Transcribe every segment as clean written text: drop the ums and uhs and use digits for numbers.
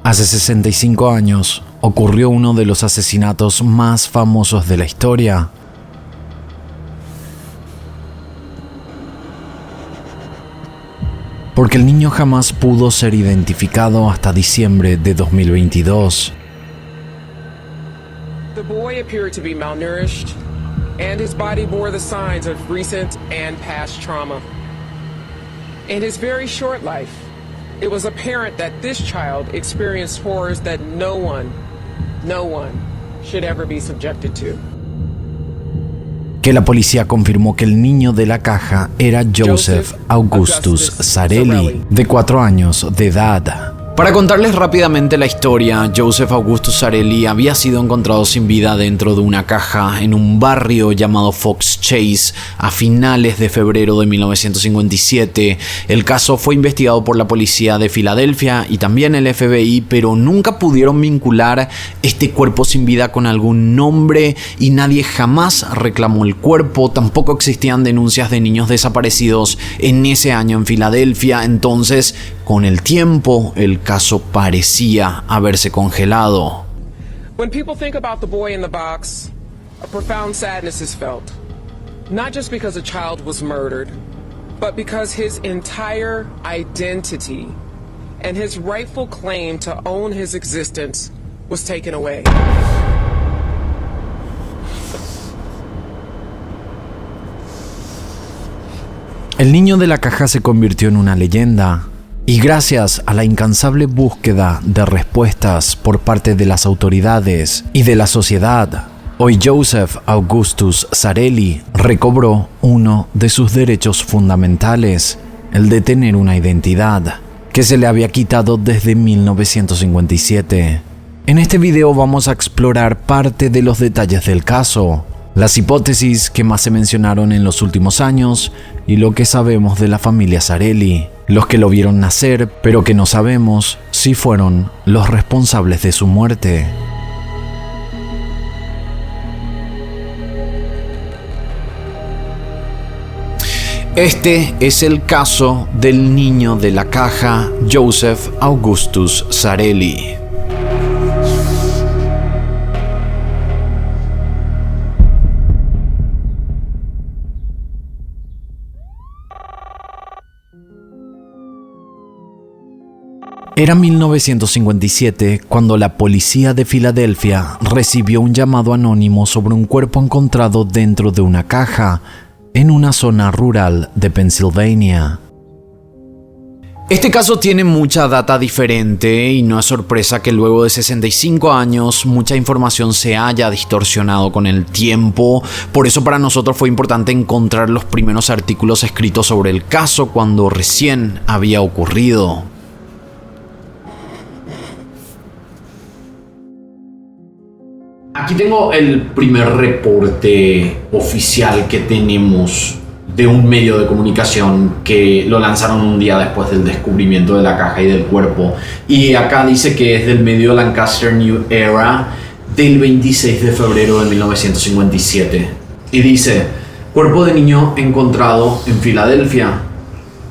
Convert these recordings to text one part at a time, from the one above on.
Hace 65 años ocurrió uno de los asesinatos más famosos de la historia. Porque el niño jamás pudo ser identificado hasta diciembre de 2022. The boy appeared to be malnourished, and his body bore the signs of recent and past trauma. In his very short life, it was apparent that this child experienced horrors that no one should ever be subjected to. Que la policía confirmó que el niño de la caja era Joseph Augustus Zarelli, de 4 años de edad. Para contarles rápidamente la historia, Joseph Augustus Zarelli había sido encontrado sin vida dentro de una caja en un barrio llamado Fox Chase a finales de febrero de 1957. El caso fue investigado por la policía de Filadelfia y también el FBI, pero nunca pudieron vincular este cuerpo sin vida con algún nombre y nadie jamás reclamó el cuerpo. Tampoco existían denuncias de niños desaparecidos en ese año en Filadelfia. Entonces, con el tiempo, el caso parecía haberse congelado. When people think about the boy in the box, a profound sadness is felt. Not just because a child was murdered, but because his entire identity and his rightful claim to own his existence was taken away. El niño de la caja se convirtió en una leyenda. Y gracias a la incansable búsqueda de respuestas por parte de las autoridades y de la sociedad, hoy Joseph Augustus Zarelli recobró uno de sus derechos fundamentales, el de tener una identidad, que se le había quitado desde 1957. En este video vamos a explorar parte de los detalles del caso, las hipótesis que más se mencionaron en los últimos años y lo que sabemos de la familia Zarelli. Los que lo vieron nacer, pero que no sabemos si fueron los responsables de su muerte. Este es el caso del niño de la caja, Joseph Augustus Zarelli. Era 1957 cuando la policía de Filadelfia recibió un llamado anónimo sobre un cuerpo encontrado dentro de una caja en una zona rural de Pensilvania. Este caso tiene mucha data diferente y no es sorpresa que luego de 65 años mucha información se haya distorsionado con el tiempo. Por eso para nosotros fue importante encontrar los primeros artículos escritos sobre el caso cuando recién había ocurrido. Aquí tengo el primer reporte oficial que tenemos de un medio de comunicación que lo lanzaron un día después del descubrimiento de la caja y del cuerpo. Y acá dice que es del medio Lancaster New Era del 26 de febrero de 1957. Y dice: cuerpo de niño encontrado en Filadelfia.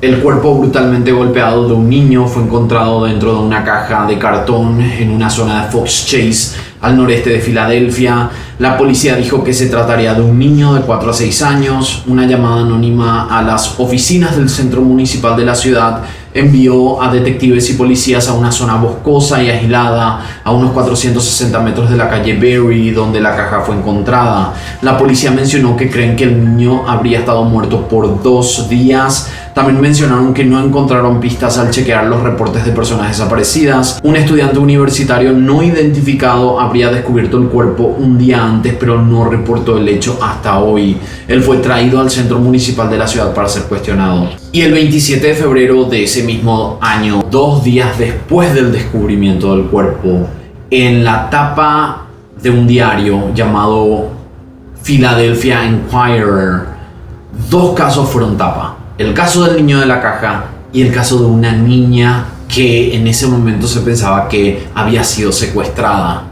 El cuerpo brutalmente golpeado de un niño fue encontrado dentro de una caja de cartón en una zona de Fox Chase, al noreste de Filadelfia. La policía dijo que se trataría de un niño de 4 a 6 años. Una llamada anónima a las oficinas del centro municipal de la ciudad envió a detectives y policías a una zona boscosa y aislada a unos 460 metros de la calle Berry, donde la caja fue encontrada. La policía mencionó que creen que el niño habría estado muerto por 2 días. También mencionaron que no encontraron pistas al chequear los reportes de personas desaparecidas. Un estudiante universitario no identificado habría descubierto el cuerpo un día antes, pero no reportó el hecho hasta hoy. Él fue traído al centro municipal de la ciudad para ser cuestionado. Y el 27 de febrero de ese mismo año, 2 días después del descubrimiento del cuerpo, en la tapa de un diario llamado Philadelphia Inquirer, 2 casos fueron tapa. El caso del niño de la caja y el caso de una niña que en ese momento se pensaba que había sido secuestrada.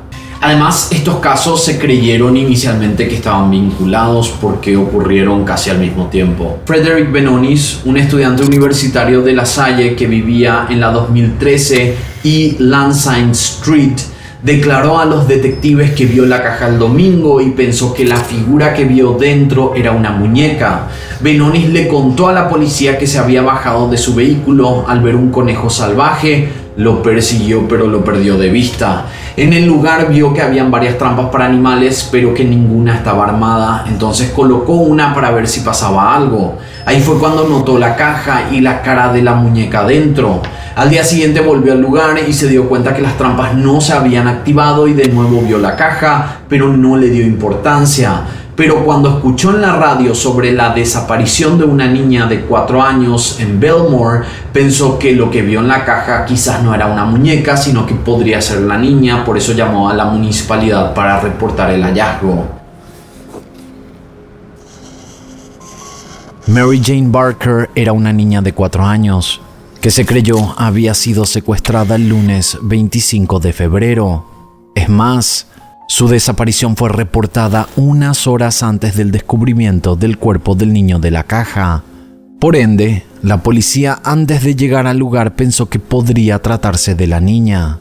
Además, estos casos se creyeron inicialmente que estaban vinculados porque ocurrieron casi al mismo tiempo. Frederick Benonis, un estudiante universitario de La Salle que vivía en la 2013 y Lansing Street, declaró a los detectives que vio la caja el domingo y pensó que la figura que vio dentro era una muñeca. Benonis le contó a la policía que se había bajado de su vehículo al ver un conejo salvaje. Lo persiguió, pero lo perdió de vista. En el lugar vio que habían varias trampas para animales, pero que ninguna estaba armada. Entonces colocó una para ver si pasaba algo. Ahí fue cuando notó la caja y la cara de la muñeca dentro. Al día siguiente volvió al lugar y se dio cuenta que las trampas no se habían activado y de nuevo vio la caja, pero no le dio importancia. Pero cuando escuchó en la radio sobre la desaparición de una niña de 4 años en Belmore, pensó que lo que vio en la caja quizás no era una muñeca, sino que podría ser la niña. Por eso llamó a la municipalidad para reportar el hallazgo. Mary Jane Barker era una niña de 4 años que se creyó había sido secuestrada el lunes 25 de febrero. Es más, su desaparición fue reportada unas horas antes del descubrimiento del cuerpo del niño de la caja. Por ende, la policía antes de llegar al lugar pensó que podría tratarse de la niña.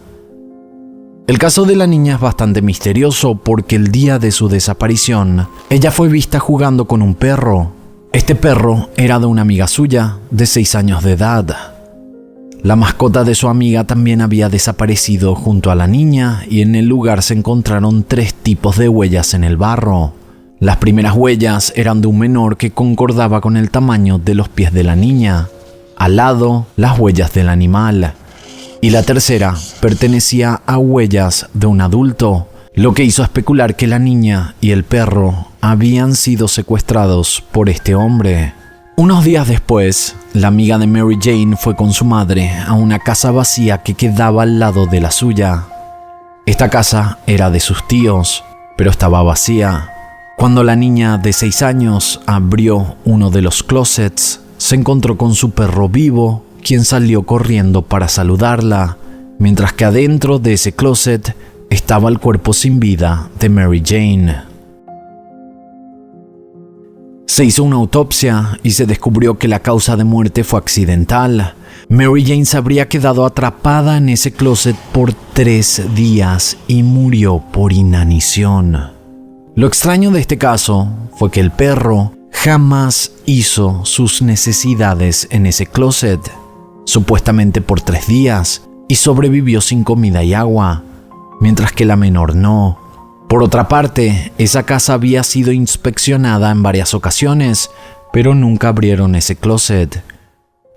El caso de la niña es bastante misterioso porque el día de su desaparición, ella fue vista jugando con un perro. Este perro era de una amiga suya, de 6 años de edad. La mascota de su amiga también había desaparecido junto a la niña y en el lugar se encontraron 3 tipos de huellas en el barro. Las primeras huellas eran de un menor que concordaba con el tamaño de los pies de la niña. Al lado, las huellas del animal. Y la tercera pertenecía a huellas de un adulto, lo que hizo especular que la niña y el perro habían sido secuestrados por este hombre. Unos días después, la amiga de Mary Jane fue con su madre a una casa vacía que quedaba al lado de la suya. Esta casa era de sus tíos, pero estaba vacía. Cuando la niña de 6 años abrió uno de los closets, se encontró con su perro vivo, quien salió corriendo para saludarla, mientras que adentro de ese closet estaba el cuerpo sin vida de Mary Jane. Se hizo una autopsia y se descubrió que la causa de muerte fue accidental. Mary Jane se habría quedado atrapada en ese closet por 3 días y murió por inanición. Lo extraño de este caso fue que el perro jamás hizo sus necesidades en ese closet, supuestamente por 3 días, y sobrevivió sin comida y agua, mientras que la menor no. Por otra parte, esa casa había sido inspeccionada en varias ocasiones, pero nunca abrieron ese closet.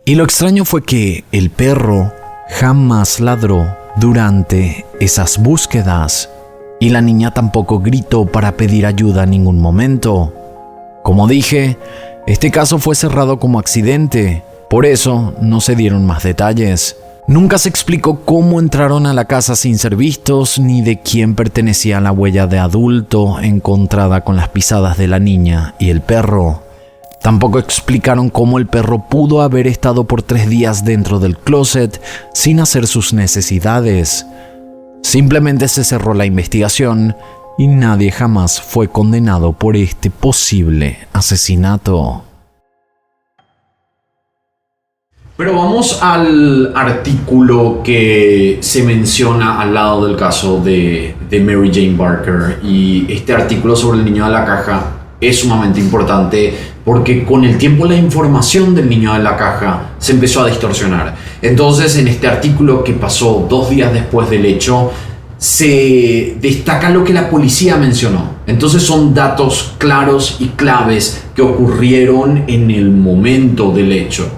Y lo extraño fue que el perro jamás ladró durante esas búsquedas, y la niña tampoco gritó para pedir ayuda en ningún momento. Como dije, este caso fue cerrado como accidente, por eso no se dieron más detalles. Nunca se explicó cómo entraron a la casa sin ser vistos, ni de quién pertenecía la huella de adulto encontrada con las pisadas de la niña y el perro. Tampoco explicaron cómo el perro pudo haber estado por 3 días dentro del closet sin hacer sus necesidades. Simplemente se cerró la investigación y nadie jamás fue condenado por este posible asesinato. Pero vamos al artículo que se menciona al lado del caso de Mary Jane Barker. Y este artículo sobre el niño de la caja es sumamente importante porque con el tiempo la información del niño de la caja se empezó a distorsionar. Entonces, en este artículo que pasó 2 días después del hecho, se destaca lo que la policía mencionó. Entonces son datos claros y claves que ocurrieron en el momento del hecho.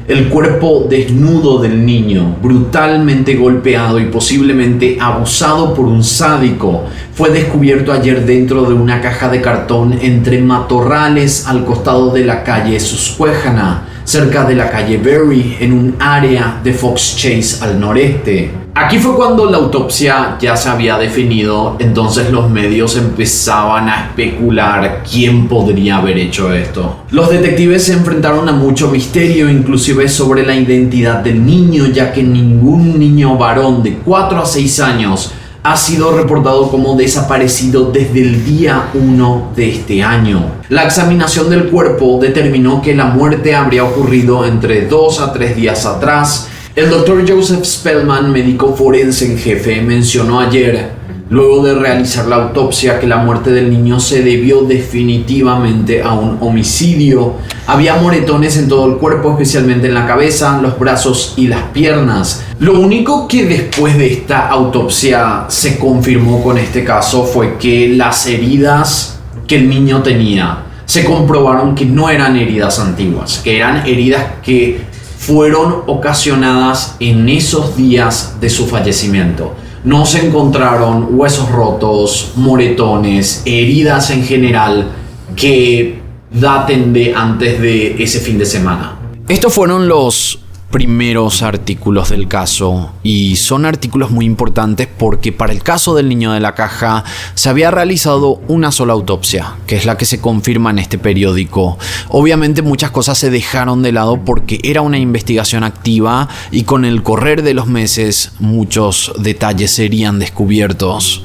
El cuerpo desnudo del niño, brutalmente golpeado y posiblemente abusado por un sádico, fue descubierto ayer dentro de una caja de cartón entre matorrales al costado de la calle Susquehanna, cerca de la calle Berry, en un área de Fox Chase al noreste. Aquí fue cuando la autopsia ya se había definido, entonces los medios empezaban a especular quién podría haber hecho esto. Los detectives se enfrentaron a mucho misterio, inclusive sobre la identidad del niño, ya que ningún niño varón de 4 a 6 años ha sido reportado como desaparecido desde el día 1 de este año. La examinación del cuerpo determinó que la muerte habría ocurrido entre 2 a 3 días atrás. El Dr. Joseph Spellman, médico forense en jefe, mencionó ayer, luego de realizar la autopsia, que la muerte del niño se debió definitivamente a un homicidio. Había moretones en todo el cuerpo, especialmente en la cabeza, los brazos y las piernas. Lo único que después de esta autopsia se confirmó con este caso fue que las heridas que el niño tenía se comprobaron que no eran heridas antiguas, que eran heridas que fueron ocasionadas en esos días de su fallecimiento. No se encontraron huesos rotos, moretones, heridas en general que daten de antes de ese fin de semana. Estos fueron los primeros artículos del caso y son artículos muy importantes porque para el caso del niño de la caja se había realizado una sola autopsia, que es la que se confirma en este periódico. Obviamente muchas cosas se dejaron de lado porque era una investigación activa y con el correr de los meses muchos detalles serían descubiertos.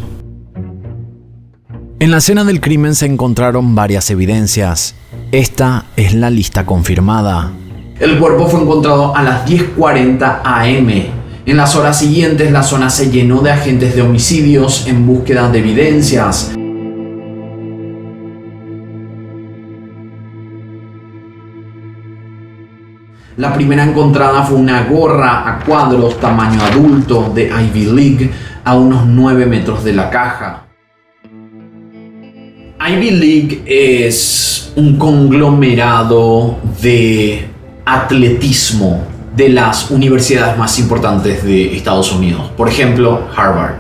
En la escena del crimen se encontraron varias evidencias. Esta es la lista confirmada. El cuerpo fue encontrado a las 10:40 am. En las horas siguientes, la zona se llenó de agentes de homicidios en búsqueda de evidencias. La primera encontrada fue una gorra a cuadros tamaño adulto de Ivy League a unos 9 metros de la caja. Ivy League es un conglomerado de atletismo de las universidades más importantes de Estados Unidos, por ejemplo Harvard,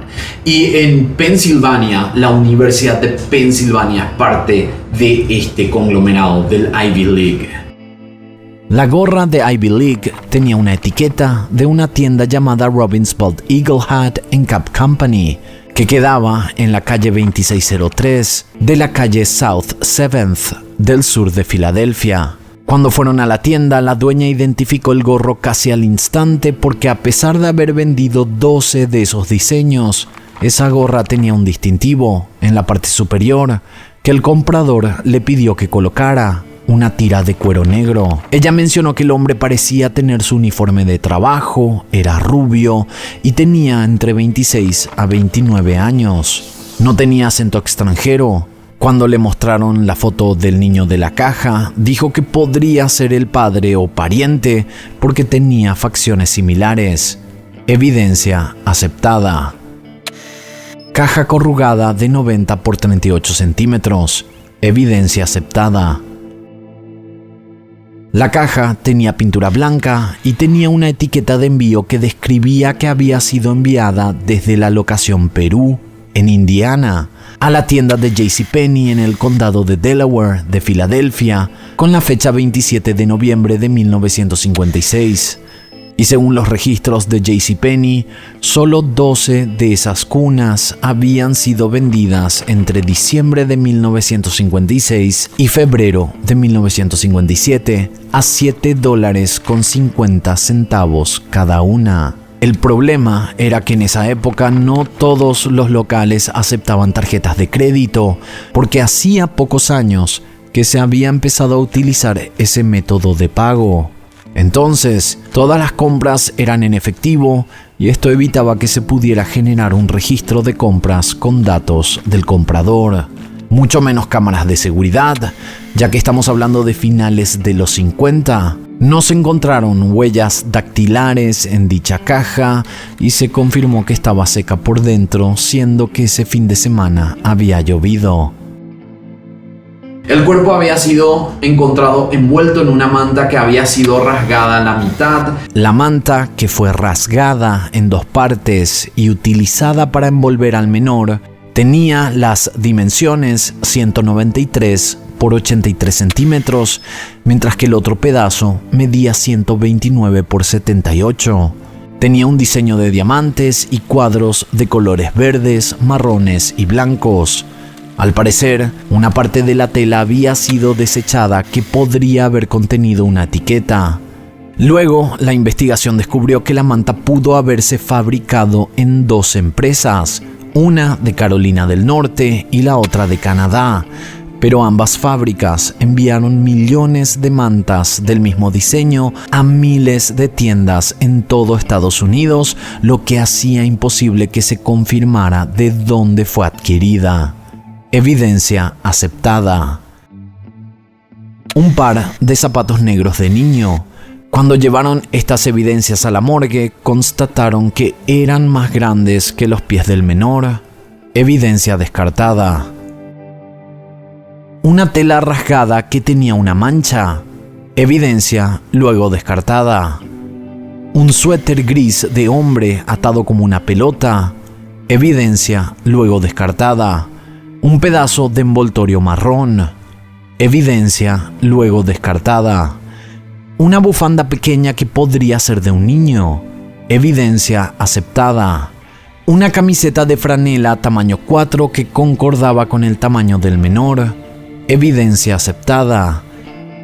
y en Pensilvania la Universidad de Pensilvania es parte de este conglomerado del Ivy League. La gorra de Ivy League tenía una etiqueta de una tienda llamada Robin's Bald Eagle Hat and Cap Company, que quedaba en la calle 2603 de la calle South 7th del sur de Filadelfia. Cuando fueron a la tienda, la dueña identificó el gorro casi al instante porque a pesar de haber vendido 12 de esos diseños, esa gorra tenía un distintivo en la parte superior que el comprador le pidió que colocara, una tira de cuero negro. Ella mencionó que el hombre parecía tener su uniforme de trabajo, era rubio y tenía entre 26 a 29 años. No tenía acento extranjero. Cuando le mostraron la foto del niño de la caja, dijo que podría ser el padre o pariente porque tenía facciones similares. Evidencia aceptada. Caja corrugada de 90 por 38 centímetros. Evidencia aceptada. La caja tenía pintura blanca y tenía una etiqueta de envío que describía que había sido enviada desde la locación Perú, en Indiana, a la tienda de JCPenney en el condado de Delaware de Filadelfia, con la fecha 27 de noviembre de 1956. Y según los registros de JCPenney, solo 12 de esas cunas habían sido vendidas entre diciembre de 1956 y febrero de 1957 a $7.50 cada una. El problema era que en esa época no todos los locales aceptaban tarjetas de crédito, porque hacía pocos años que se había empezado a utilizar ese método de pago. Entonces, todas las compras eran en efectivo y esto evitaba que se pudiera generar un registro de compras con datos del comprador. Mucho menos cámaras de seguridad, ya que estamos hablando de finales de los 50. No se encontraron huellas dactilares en dicha caja y se confirmó que estaba seca por dentro, siendo que ese fin de semana había llovido. El cuerpo había sido encontrado envuelto en una manta que había sido rasgada a la mitad. La manta, que fue rasgada en 2 partes y utilizada para envolver al menor, tenía las dimensiones 193 por 83 centímetros, mientras que el otro pedazo medía 129 por 78. Tenía un diseño de diamantes y cuadros de colores verdes, marrones y blancos. Al parecer, una parte de la tela había sido desechada que podría haber contenido una etiqueta. Luego, la investigación descubrió que la manta pudo haberse fabricado en 2 empresas, una de Carolina del Norte y la otra de Canadá, pero ambas fábricas enviaron millones de mantas del mismo diseño a miles de tiendas en todo Estados Unidos, lo que hacía imposible que se confirmara de dónde fue adquirida. Evidencia aceptada. Un par de zapatos negros de niño. Cuando llevaron estas evidencias a la morgue, constataron que eran más grandes que los pies del menor. Evidencia descartada. Una tela rasgada que tenía una mancha. Evidencia luego descartada. Un suéter gris de hombre atado como una pelota. Evidencia luego descartada. Un pedazo de envoltorio marrón. Evidencia luego descartada. Una bufanda pequeña que podría ser de un niño. Evidencia aceptada. Una camiseta de franela tamaño 4 que concordaba con el tamaño del menor. Evidencia aceptada.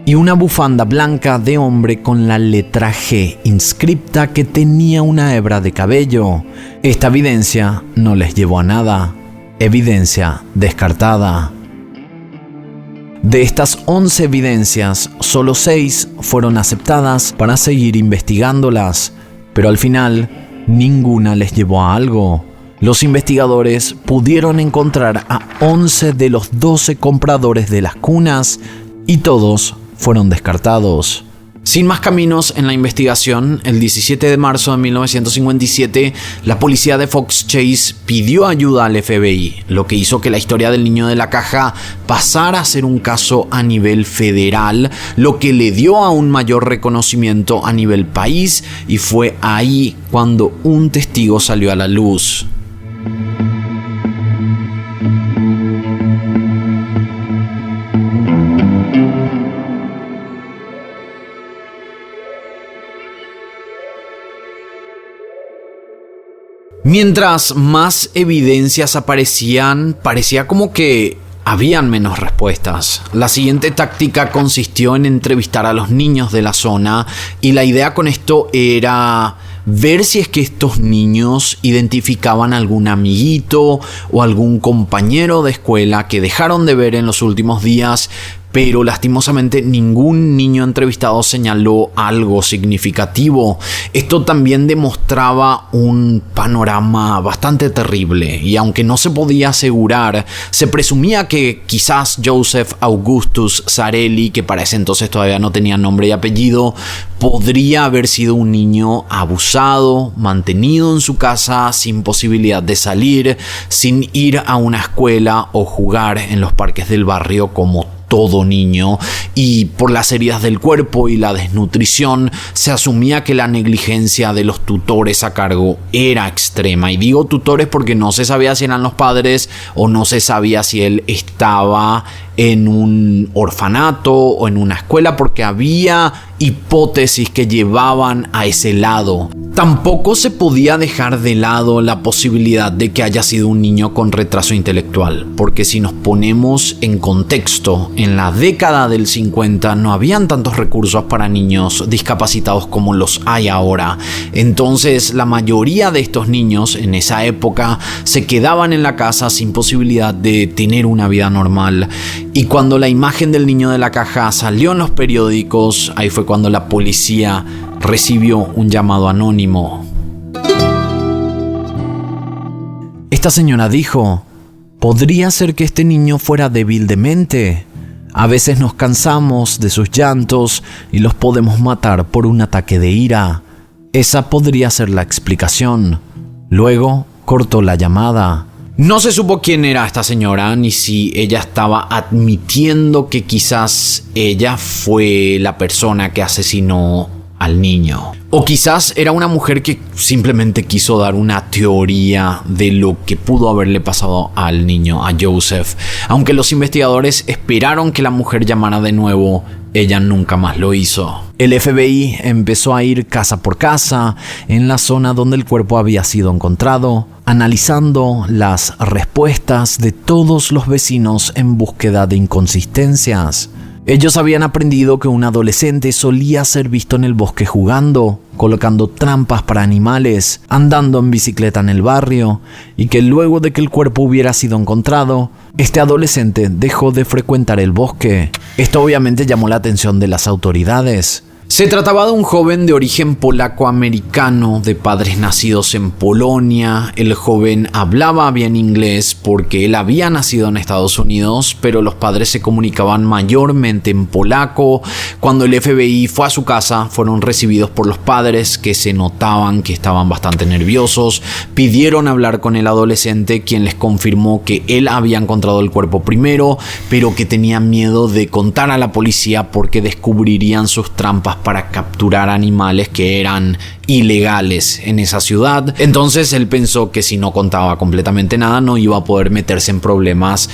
Y una bufanda blanca de hombre con la letra G inscripta que tenía una hebra de cabello. Esta evidencia no les llevó a nada. Evidencia descartada. De estas 11 evidencias, solo 6 fueron aceptadas para seguir investigándolas, pero al final ninguna les llevó a algo. Los investigadores pudieron encontrar a 11 de los 12 compradores de las cunas y todos fueron descartados. Sin más caminos en la investigación, el 17 de marzo de 1957, la policía de Fox Chase pidió ayuda al FBI, lo que hizo que la historia del niño de la caja pasara a ser un caso a nivel federal, lo que le dio aún mayor reconocimiento a nivel país, y fue ahí cuando un testigo salió a la luz. Mientras más evidencias aparecían, parecía como que habían menos respuestas. La siguiente táctica consistió en entrevistar a los niños de la zona, y la idea con esto era ver si es que estos niños identificaban algún amiguito o algún compañero de escuela que dejaron de ver en los últimos días, pero lastimosamente ningún niño entrevistado señaló algo significativo. Esto también demostraba un panorama bastante terrible, y aunque no se podía asegurar, se presumía que quizás Joseph Augustus Zarelli, que para ese entonces todavía no tenía nombre y apellido, podría haber sido un niño abusado, mantenido en su casa sin posibilidad de salir, sin ir a una escuela o jugar en los parques del barrio como todo niño, y por las heridas del cuerpo y la desnutrición se asumía que la negligencia de los tutores a cargo era extrema. Y digo tutores porque no se sabía si eran los padres o no se sabía si él estaba en un orfanato o en una escuela, porque había hipótesis que llevaban a ese lado. Tampoco se podía dejar de lado la posibilidad de que haya sido un niño con retraso intelectual, porque si nos ponemos en contexto, en la década del 50 no habían tantos recursos para niños discapacitados como los hay ahora. Entonces la mayoría de estos niños en esa época se quedaban en la casa sin posibilidad de tener una vida normal. Y cuando la imagen del niño de la caja salió en los periódicos, ahí fue cuando la policía recibió un llamado anónimo. Esta señora dijo: podría ser que este niño fuera débil de mente. A veces nos cansamos de sus llantos y los podemos matar por un ataque de ira. Esa podría ser la explicación. Luego cortó la llamada. No se supo quién era esta señora, ni si ella estaba admitiendo que quizás ella fue la persona que asesinó al niño. O quizás era una mujer que simplemente quiso dar una teoría de lo que pudo haberle pasado al niño, a Joseph. Aunque los investigadores esperaron que la mujer llamara de nuevo, ella nunca más lo hizo. El FBI empezó a ir casa por casa en la zona donde el cuerpo había sido encontrado, analizando las respuestas de todos los vecinos en búsqueda de inconsistencias. Ellos habían aprendido que un adolescente solía ser visto en el bosque jugando, colocando trampas para animales, andando en bicicleta en el barrio, y que luego de que el cuerpo hubiera sido encontrado, este adolescente dejó de frecuentar el bosque. Esto obviamente llamó la atención de las autoridades. Se trataba de un joven de origen polaco-americano, de padres nacidos en Polonia. El joven hablaba bien inglés porque él había nacido en Estados Unidos, pero los padres se comunicaban mayormente en polaco. Cuando el FBI fue a su casa, fueron recibidos por los padres, que se notaban que estaban bastante nerviosos. Pidieron hablar con el adolescente, quien les confirmó que él había encontrado el cuerpo primero, pero que tenía miedo de contar a la policía porque descubrirían sus trampas para capturar animales que eran ilegales en esa ciudad. Entonces él pensó que si no contaba completamente nada, no iba a poder meterse en problemas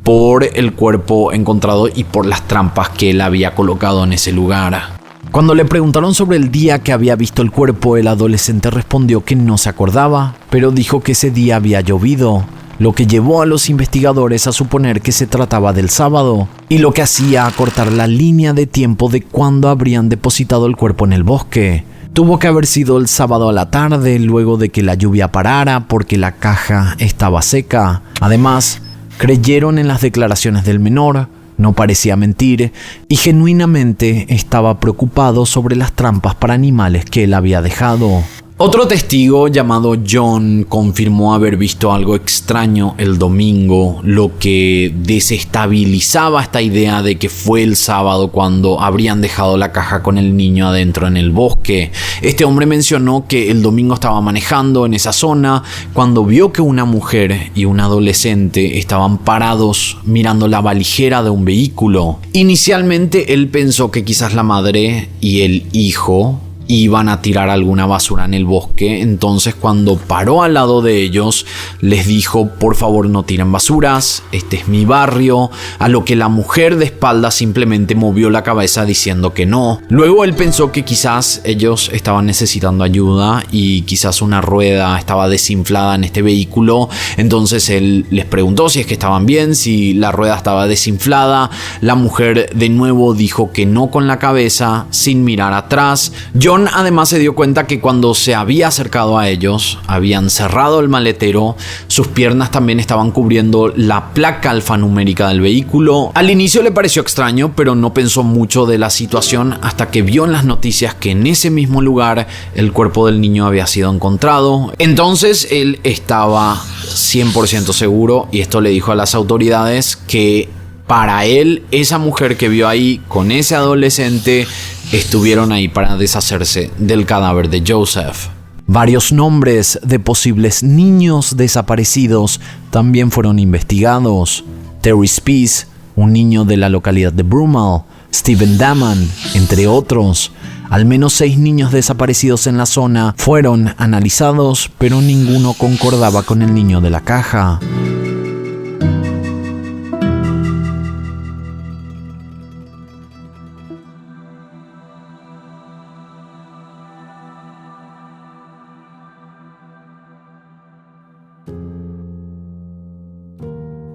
por el cuerpo encontrado y por las trampas que él había colocado en ese lugar. Cuando le preguntaron sobre el día que había visto el cuerpo, el adolescente respondió que no se acordaba, pero dijo que ese día había llovido, lo que llevó a los investigadores a suponer que se trataba del sábado, y lo que hacía acortar la línea de tiempo de cuándo habrían depositado el cuerpo en el bosque. Tuvo que haber sido el sábado a la tarde, luego de que la lluvia parara porque la caja estaba seca. Además, creyeron en las declaraciones del menor, no parecía mentir, y genuinamente estaba preocupado sobre las trampas para animales que él había dejado. Otro testigo llamado John confirmó haber visto algo extraño el domingo, lo que desestabilizaba esta idea de que fue el sábado cuando habrían dejado la caja con el niño adentro en el bosque. Este hombre mencionó que el domingo estaba manejando en esa zona cuando vio que una mujer y un adolescente estaban parados mirando la valijera de un vehículo. Inicialmente él pensó que quizás la madre y el hijo iban a tirar alguna basura en el bosque, entonces cuando paró al lado de ellos les dijo: por favor no tiren basuras, este es mi barrio, a lo que la mujer de espaldas simplemente movió la cabeza diciendo que no. Luego él pensó que quizás ellos estaban necesitando ayuda y quizás una rueda estaba desinflada en este vehículo, entonces él les preguntó si es que estaban bien, si la rueda estaba desinflada. La mujer de nuevo dijo que no con la cabeza, sin mirar atrás. John además se dio cuenta que cuando se había acercado a ellos, habían cerrado el maletero, sus piernas también estaban cubriendo la placa alfanumérica del vehículo. Al inicio le pareció extraño, pero no pensó mucho de la situación hasta que vio en las noticias que en ese mismo lugar el cuerpo del niño había sido encontrado. Entonces él estaba 100% seguro, y esto le dijo a las autoridades, que para él esa mujer que vio ahí con ese adolescente estuvieron ahí para deshacerse del cadáver de Joseph. Varios nombres de posibles niños desaparecidos también fueron investigados. Terry Spies, un niño de la localidad de Brummel, Stephen Damon, entre otros. Al menos 6 niños desaparecidos en la zona fueron analizados, pero ninguno concordaba con el niño de la caja.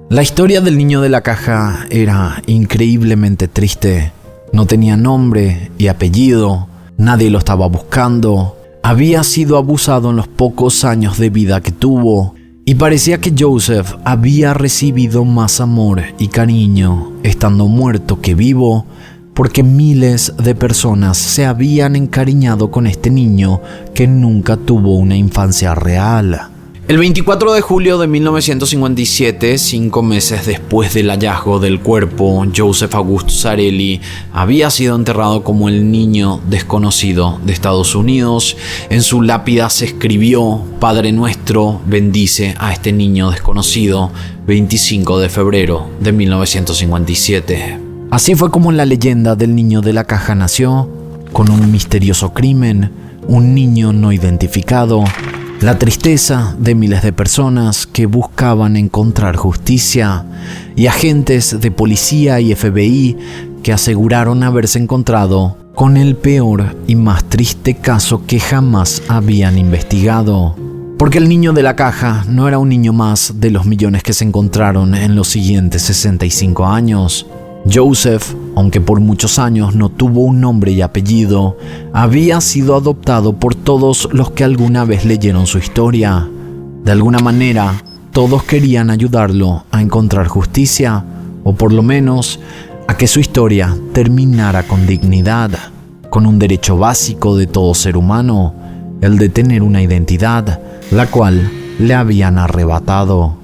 La historia del niño de la caja era increíblemente triste. No tenía nombre y apellido, nadie lo estaba buscando, había sido abusado en los pocos años de vida que tuvo, y parecía que Joseph había recibido más amor y cariño estando muerto que vivo, porque miles de personas se habían encariñado con este niño que nunca tuvo una infancia real. El 24 de julio de 1957, 5 meses después del hallazgo del cuerpo, Joseph Auguste Zarelli había sido enterrado como el niño desconocido de Estados Unidos. En su lápida se escribió: Padre nuestro, bendice a este niño desconocido, 25 de febrero de 1957. Así fue como la leyenda del niño de la caja nació. con un misterioso crimen, un niño no identificado, la tristeza de miles de personas que buscaban encontrar justicia y agentes de policía y FBI que aseguraron haberse encontrado con el peor y más triste caso que jamás habían investigado. Porque el niño de la caja no era un niño más de los millones que se encontraron en los siguientes 65 años. Joseph, aunque por muchos años no tuvo un nombre y apellido, había sido adoptado por todos los que alguna vez leyeron su historia. De alguna manera, todos querían ayudarlo a encontrar justicia, o por lo menos a que su historia terminara con dignidad, con un derecho básico de todo ser humano, el de tener una identidad, la cual le habían arrebatado.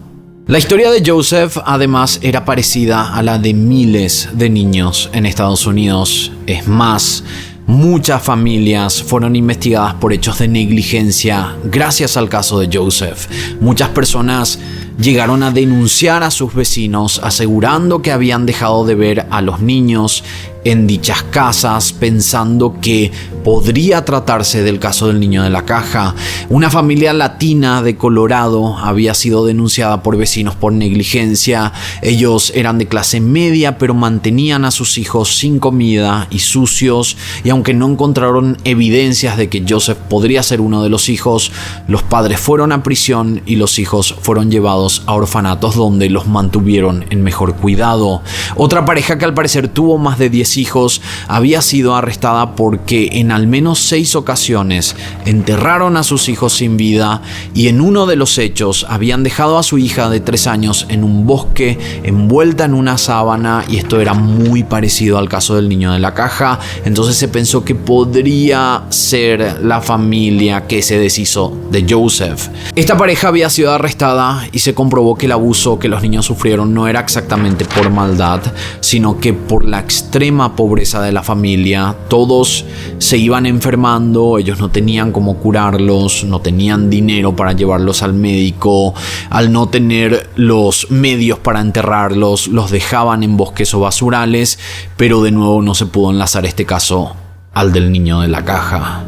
La historia de Joseph, además, era parecida a la de miles de niños en Estados Unidos. Es más, muchas familias fueron investigadas por hechos de negligencia gracias al caso de Joseph. Muchas personas llegaron a denunciar a sus vecinos asegurando que habían dejado de ver a los niños en dichas casas, pensando que podría tratarse del caso del niño de la caja. Una familia latina de Colorado había sido denunciada por vecinos por negligencia. Ellos eran de clase media, pero mantenían a sus hijos sin comida y sucios, y aunque no encontraron evidencias de que Joseph podría ser uno de los hijos, los padres fueron a prisión y los hijos fueron llevados a orfanatos donde los mantuvieron en mejor cuidado. Otra pareja que al parecer tuvo más de 10 hijos había sido arrestada porque en al menos 6 ocasiones enterraron a sus hijos sin vida, y en uno de los hechos habían dejado a su hija de 3 años en un bosque envuelta en una sábana, y esto era muy parecido al caso del niño de la caja. Entonces se pensó que podría ser la familia que se deshizo de Joseph. Esta pareja había sido arrestada y se comprobó que el abuso que los niños sufrieron no era exactamente por maldad, sino que por la extrema pobreza de la familia. Todos se iban enfermando, ellos no tenían cómo curarlos, no tenían dinero para llevarlos al médico. Al no tener los medios para enterrarlos, los dejaban en bosques o basurales, pero de nuevo no se pudo enlazar este caso al del niño de la caja.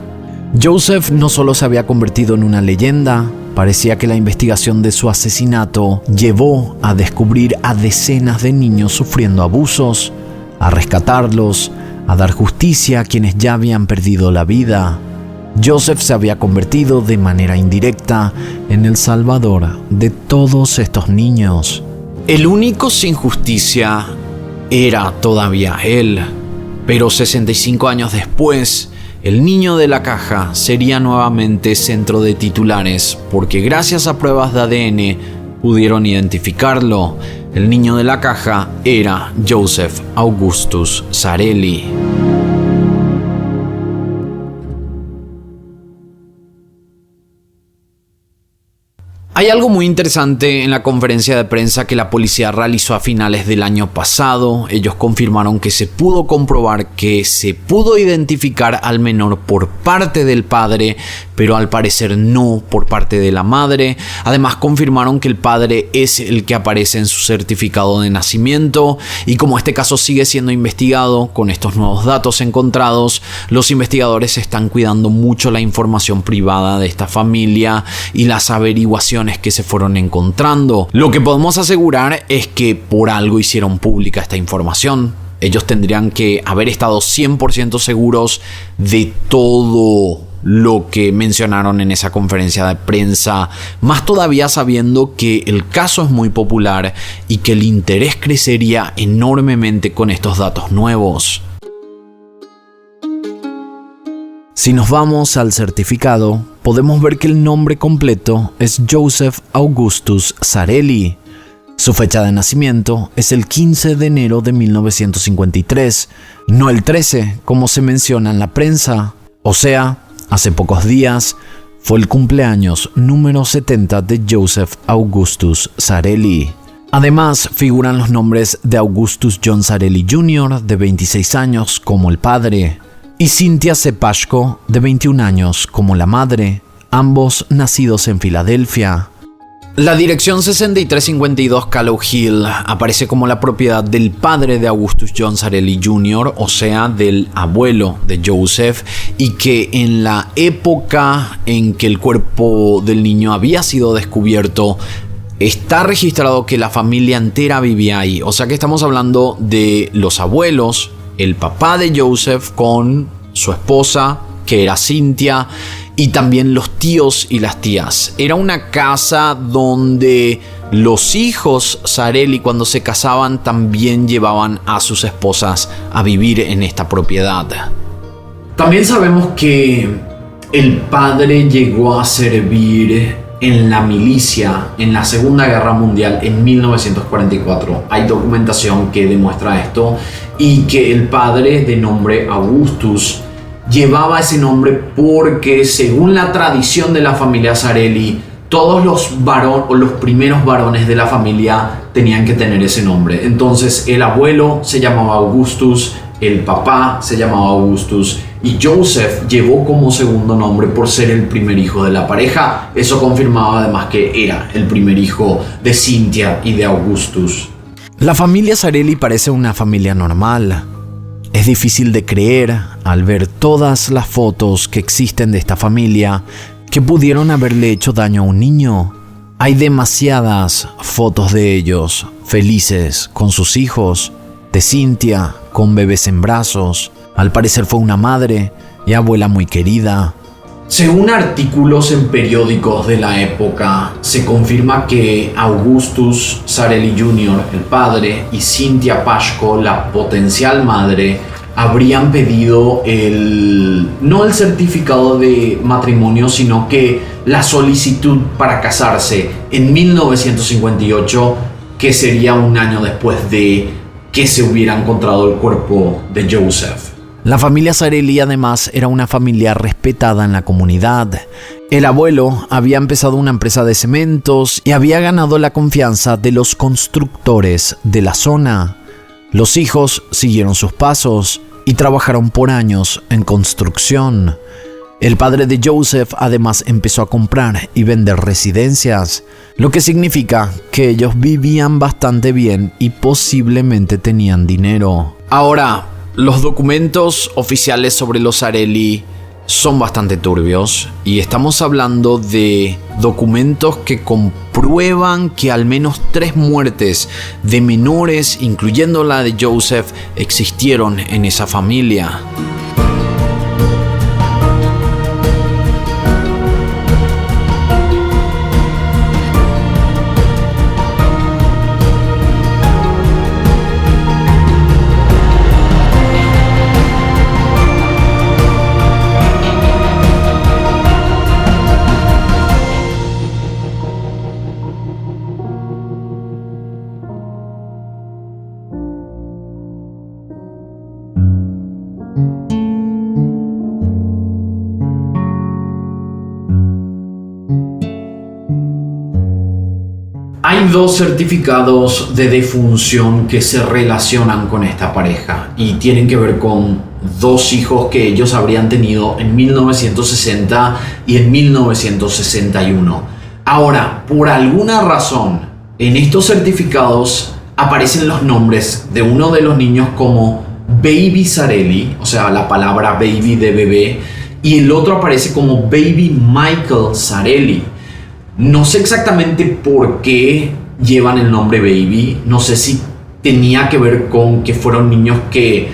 Joseph no solo se había convertido en una leyenda, parecía que la investigación de su asesinato llevó a descubrir a decenas de niños sufriendo abusos, a rescatarlos, a dar justicia a quienes ya habían perdido la vida. Joseph se había convertido de manera indirecta en el salvador de todos estos niños. El único sin justicia era todavía él, pero 65 años después, el niño de la caja sería nuevamente centro de titulares porque gracias a pruebas de ADN pudieron identificarlo. El niño de la caja era Joseph Augustus Zarelli. Hay algo muy interesante en la conferencia de prensa que la policía realizó a finales del año pasado. Ellos confirmaron que se pudo comprobar que se pudo identificar al menor por parte del padre, pero al parecer no por parte de la madre. Además confirmaron que el padre es el que aparece en su certificado de nacimiento, y como este caso sigue siendo investigado con estos nuevos datos encontrados, los investigadores están cuidando mucho la información privada de esta familia y las averiguaciones que se fueron encontrando. Lo que podemos asegurar es que por algo hicieron pública esta información. Ellos tendrían que haber estado 100% seguros de todo lo que mencionaron en esa conferencia de prensa, más todavía sabiendo que el caso es muy popular y que el interés crecería enormemente con estos datos nuevos. Si nos vamos al certificado, podemos ver que el nombre completo es Joseph Augustus Zarelli. Su fecha de nacimiento es el 15 de enero de 1953, no el 13, como se menciona en la prensa. O sea, hace pocos días fue el cumpleaños número 70 de Joseph Augustus Zarelli. Además, figuran los nombres de Augustus John Zarelli Jr., de 26 años, como el padre, y Cynthia Cepashko, de 21 años, como la madre, ambos nacidos en Filadelfia. La dirección 6352 Callow Hill aparece como la propiedad del padre de Augustus John Sarelli Jr., o sea, del abuelo de Joseph, y que en la época en que el cuerpo del niño había sido descubierto, está registrado que la familia entera vivía ahí. O sea que estamos hablando de los abuelos, el papá de Joseph con su esposa, que era Cynthia, y también los tíos y las tías. Era una casa donde los hijos Sarelli, cuando se casaban, también llevaban a sus esposas a vivir en esta propiedad. También sabemos que el padre llegó a servir en la milicia en la Segunda Guerra Mundial en 1944. Hay documentación que demuestra esto, y que el padre, de nombre Augustus, llevaba ese nombre porque, según la tradición de la familia Sarelli, todos los primeros varones de la familia tenían que tener ese nombre. Entonces el abuelo se llamaba Augustus, el papá se llamaba Augustus, y Joseph llevó como segundo nombre por ser el primer hijo de la pareja. Eso confirmaba además que era el primer hijo de Cynthia y de Augustus. La familia Sarelli parece una familia normal. Es difícil de creer, al ver todas las fotos que existen de esta familia, que pudieron haberle hecho daño a un niño. Hay demasiadas fotos de ellos, felices con sus hijos, de Cynthia con bebés en brazos. Al parecer fue una madre y abuela muy querida. Según artículos en periódicos de la época, se confirma que Augustus Sarelli Jr., el padre, y Cynthia Pashko, la potencial madre, habrían pedido no el certificado de matrimonio, sino que la solicitud para casarse en 1958, que sería un año después de que se hubiera encontrado el cuerpo de Joseph. La familia Sarelli además era una familia respetada en la comunidad. El abuelo había empezado una empresa de cementos y había ganado la confianza de los constructores de la zona. Los hijos siguieron sus pasos y trabajaron por años en construcción. El padre de Joseph además empezó a comprar y vender residencias, lo que significa que ellos vivían bastante bien y posiblemente tenían dinero. Ahora, los documentos oficiales sobre los Sarelli son bastante turbios, y estamos hablando de documentos que comprueban que al menos 3 muertes de menores, incluyendo la de Joseph, existieron en esa familia. Hay 2 certificados de defunción que se relacionan con esta pareja y tienen que ver con 2 hijos que ellos habrían tenido en 1960 y en 1961. Ahora, por alguna razón, en estos certificados aparecen los nombres de uno de los niños como Baby Sarelli, o sea, la palabra baby de bebé, y el otro aparece como Baby Michael Sarelli. No sé exactamente por qué llevan el nombre Baby. No sé si tenía que ver con que fueron niños que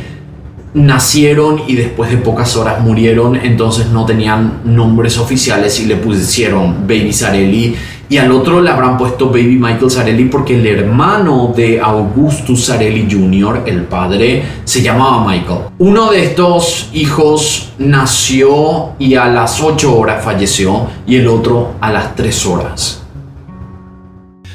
nacieron y después de pocas horas murieron, entonces no tenían nombres oficiales y le pusieron Baby Sarelli. Y al otro le habrán puesto Baby Michael Sarelli porque el hermano de Augustus Sarelli Jr., el padre, se llamaba Michael. Uno de estos hijos nació y a las 8 horas falleció, y el otro a las 3 horas.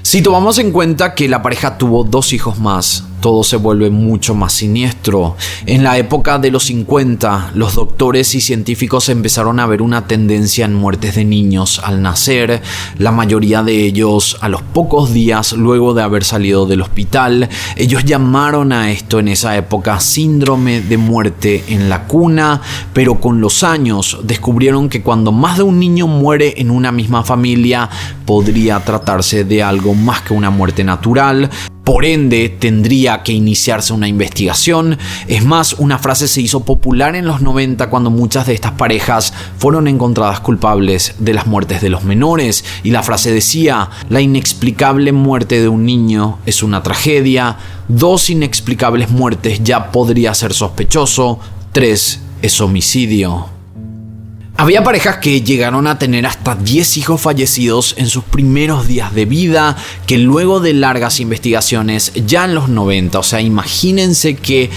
Si tomamos en cuenta que la pareja tuvo 2 hijos más, todo se vuelve mucho más siniestro. En la época de los 50, los doctores y científicos empezaron a ver una tendencia en muertes de niños al nacer, la mayoría de ellos a los pocos días luego de haber salido del hospital. Ellos llamaron a esto en esa época síndrome de muerte en la cuna, pero con los años descubrieron que cuando más de un niño muere en una misma familia, podría tratarse de algo más que una muerte natural. Por ende, tendría que iniciarse una investigación. Es más, una frase se hizo popular en los 90 cuando muchas de estas parejas fueron encontradas culpables de las muertes de los menores. Y la frase decía: la inexplicable muerte de un niño es una tragedia. 2 inexplicables muertes ya podría ser sospechoso. 3 es homicidio. Había parejas que llegaron a tener hasta 10 hijos fallecidos en sus primeros días de vida, que luego de largas investigaciones, ya en los 90, o sea, imagínense que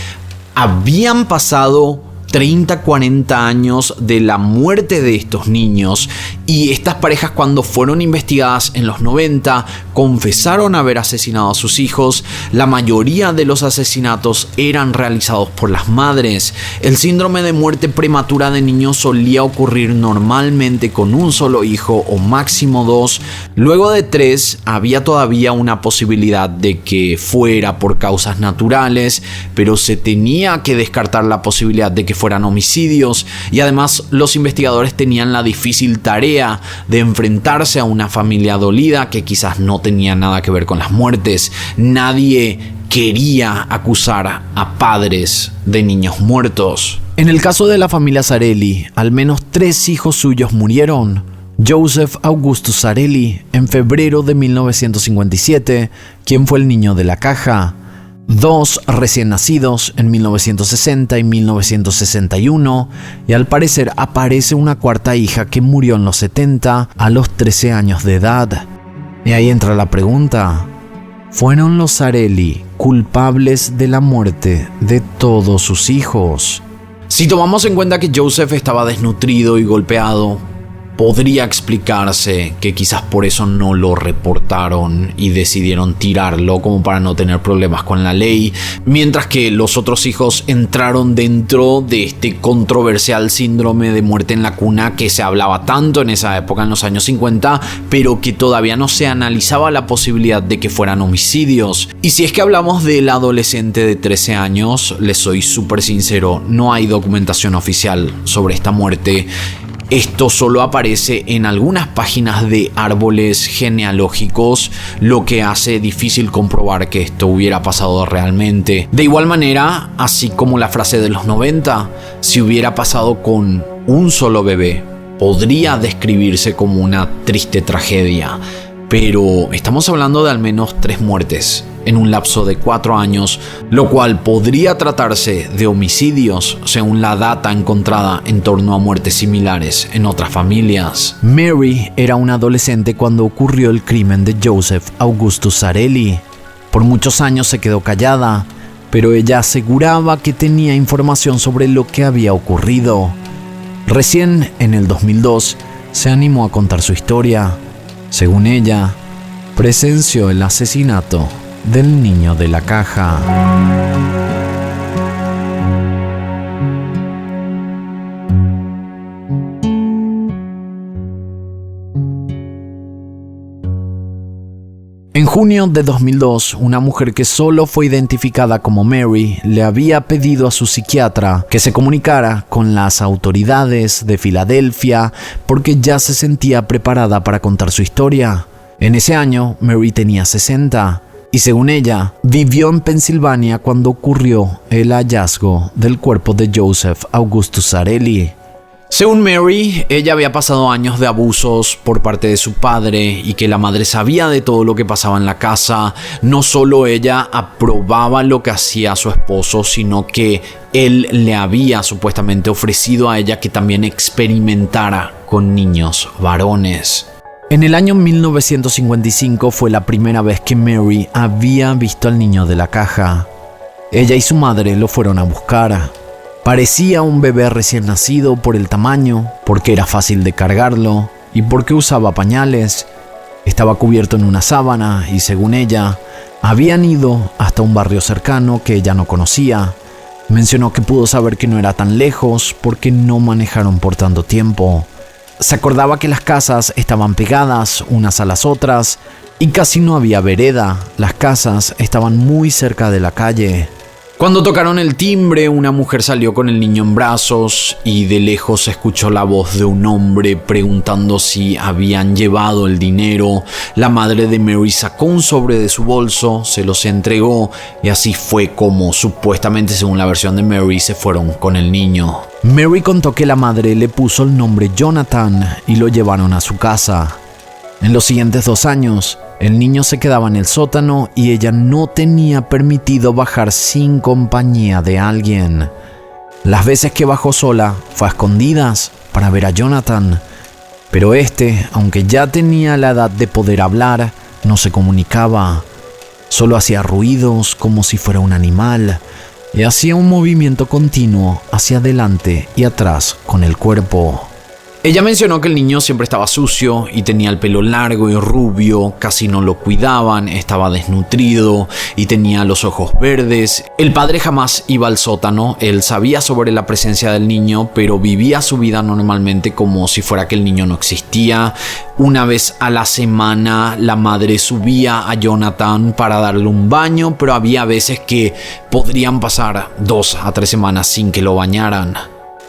habían pasado 30, 40 años de la muerte de estos niños, y estas parejas, cuando fueron investigadas en los 90, confesaron haber asesinado a sus hijos. La mayoría de los asesinatos eran realizados por las madres. El síndrome de muerte prematura de niños solía ocurrir normalmente con un solo hijo o máximo 2. Luego de 3 había todavía una posibilidad de que fuera por causas naturales, pero se tenía que descartar la posibilidad de que fueran homicidios, y además los investigadores tenían la difícil tarea de enfrentarse a una familia dolida que quizás no tenía nada que ver con las muertes. Nadie quería acusar a padres de niños muertos. En el caso de la familia Zarelli, al menos 3 hijos suyos murieron. Joseph Augustus Zarelli, en febrero de 1957, quien fue el niño de la caja. 2 recién nacidos en 1960 y 1961, y al parecer aparece una cuarta hija que murió en los 70 a los 13 años de edad. Y ahí entra la pregunta: ¿fueron los Zarelli culpables de la muerte de todos sus hijos? Si tomamos en cuenta que Joseph estaba desnutrido y golpeado, podría explicarse que quizás por eso no lo reportaron y decidieron tirarlo como para no tener problemas con la ley, mientras que los otros hijos entraron dentro de este controversial síndrome de muerte en la cuna que se hablaba tanto en esa época, en los años 50, pero que todavía no se analizaba la posibilidad de que fueran homicidios. Y si es que hablamos del adolescente de 13 años, les soy súper sincero, no hay documentación oficial sobre esta muerte. Esto solo aparece en algunas páginas de árboles genealógicos, lo que hace difícil comprobar que esto hubiera pasado realmente. De igual manera, así como la frase de los 90, si hubiera pasado con un solo bebé, podría describirse como una triste tragedia. Pero estamos hablando de al menos 3 muertes en un lapso de 4 años, lo cual podría tratarse de homicidios según la data encontrada en torno a muertes similares en otras familias. Mary era una adolescente cuando ocurrió el crimen de Joseph Augustus Zarelli. Por muchos años se quedó callada, pero ella aseguraba que tenía información sobre lo que había ocurrido. Recién en el 2002 se animó a contar su historia. Según ella, presenció el asesinato del niño de la caja. En junio de 2002, una mujer que solo fue identificada como Mary le había pedido a su psiquiatra que se comunicara con las autoridades de Filadelfia porque ya se sentía preparada para contar su historia. En ese año, Mary tenía 60 y, según ella, vivió en Pensilvania cuando ocurrió el hallazgo del cuerpo de Joseph Augustus Zarelli. Según Mary, ella había pasado años de abusos por parte de su padre y que la madre sabía de todo lo que pasaba en la casa. No solo ella aprobaba lo que hacía su esposo, sino que él le había supuestamente ofrecido a ella que también experimentara con niños varones. En el año 1955 fue la primera vez que Mary había visto al niño de la caja. Ella y su madre lo fueron a buscar. Parecía un bebé recién nacido por el tamaño, porque era fácil de cargarlo y porque usaba pañales. Estaba cubierto en una sábana y, según ella, Habían ido hasta un barrio cercano que ella no conocía. Mencionó que pudo saber que no era tan lejos porque no manejaron por tanto tiempo. Se acordaba que las casas estaban pegadas unas a las otras y casi no había vereda. Las casas estaban muy cerca de la calle. Cuando tocaron el timbre, una mujer salió con el niño en brazos y de lejos se escuchó la voz de un hombre preguntando si habían llevado el dinero. La madre de Mary sacó un sobre de su bolso, se los entregó y así fue como, supuestamente según la versión de Mary, se fueron con el niño. Mary contó que la madre le puso el nombre Jonathan y lo llevaron a su casa. En los siguientes 2 años, el niño se quedaba en el sótano y ella no tenía permitido bajar sin compañía de alguien. Las veces que bajó sola fue a escondidas para ver a Jonathan, pero aunque ya tenía la edad de poder hablar, no se comunicaba. Solo hacía ruidos como si fuera un animal y hacía un movimiento continuo hacia adelante y atrás con el cuerpo. Ella mencionó que el niño siempre estaba sucio y tenía el pelo largo y rubio, casi no lo cuidaban, estaba desnutrido y tenía los ojos verdes. El padre jamás iba al sótano, él sabía sobre la presencia del niño, pero vivía su vida normalmente como si fuera que el niño no existía. Una vez a la semana la madre subía a Jonathan para darle un baño, pero había veces que podrían pasar 2 a 3 semanas sin que lo bañaran.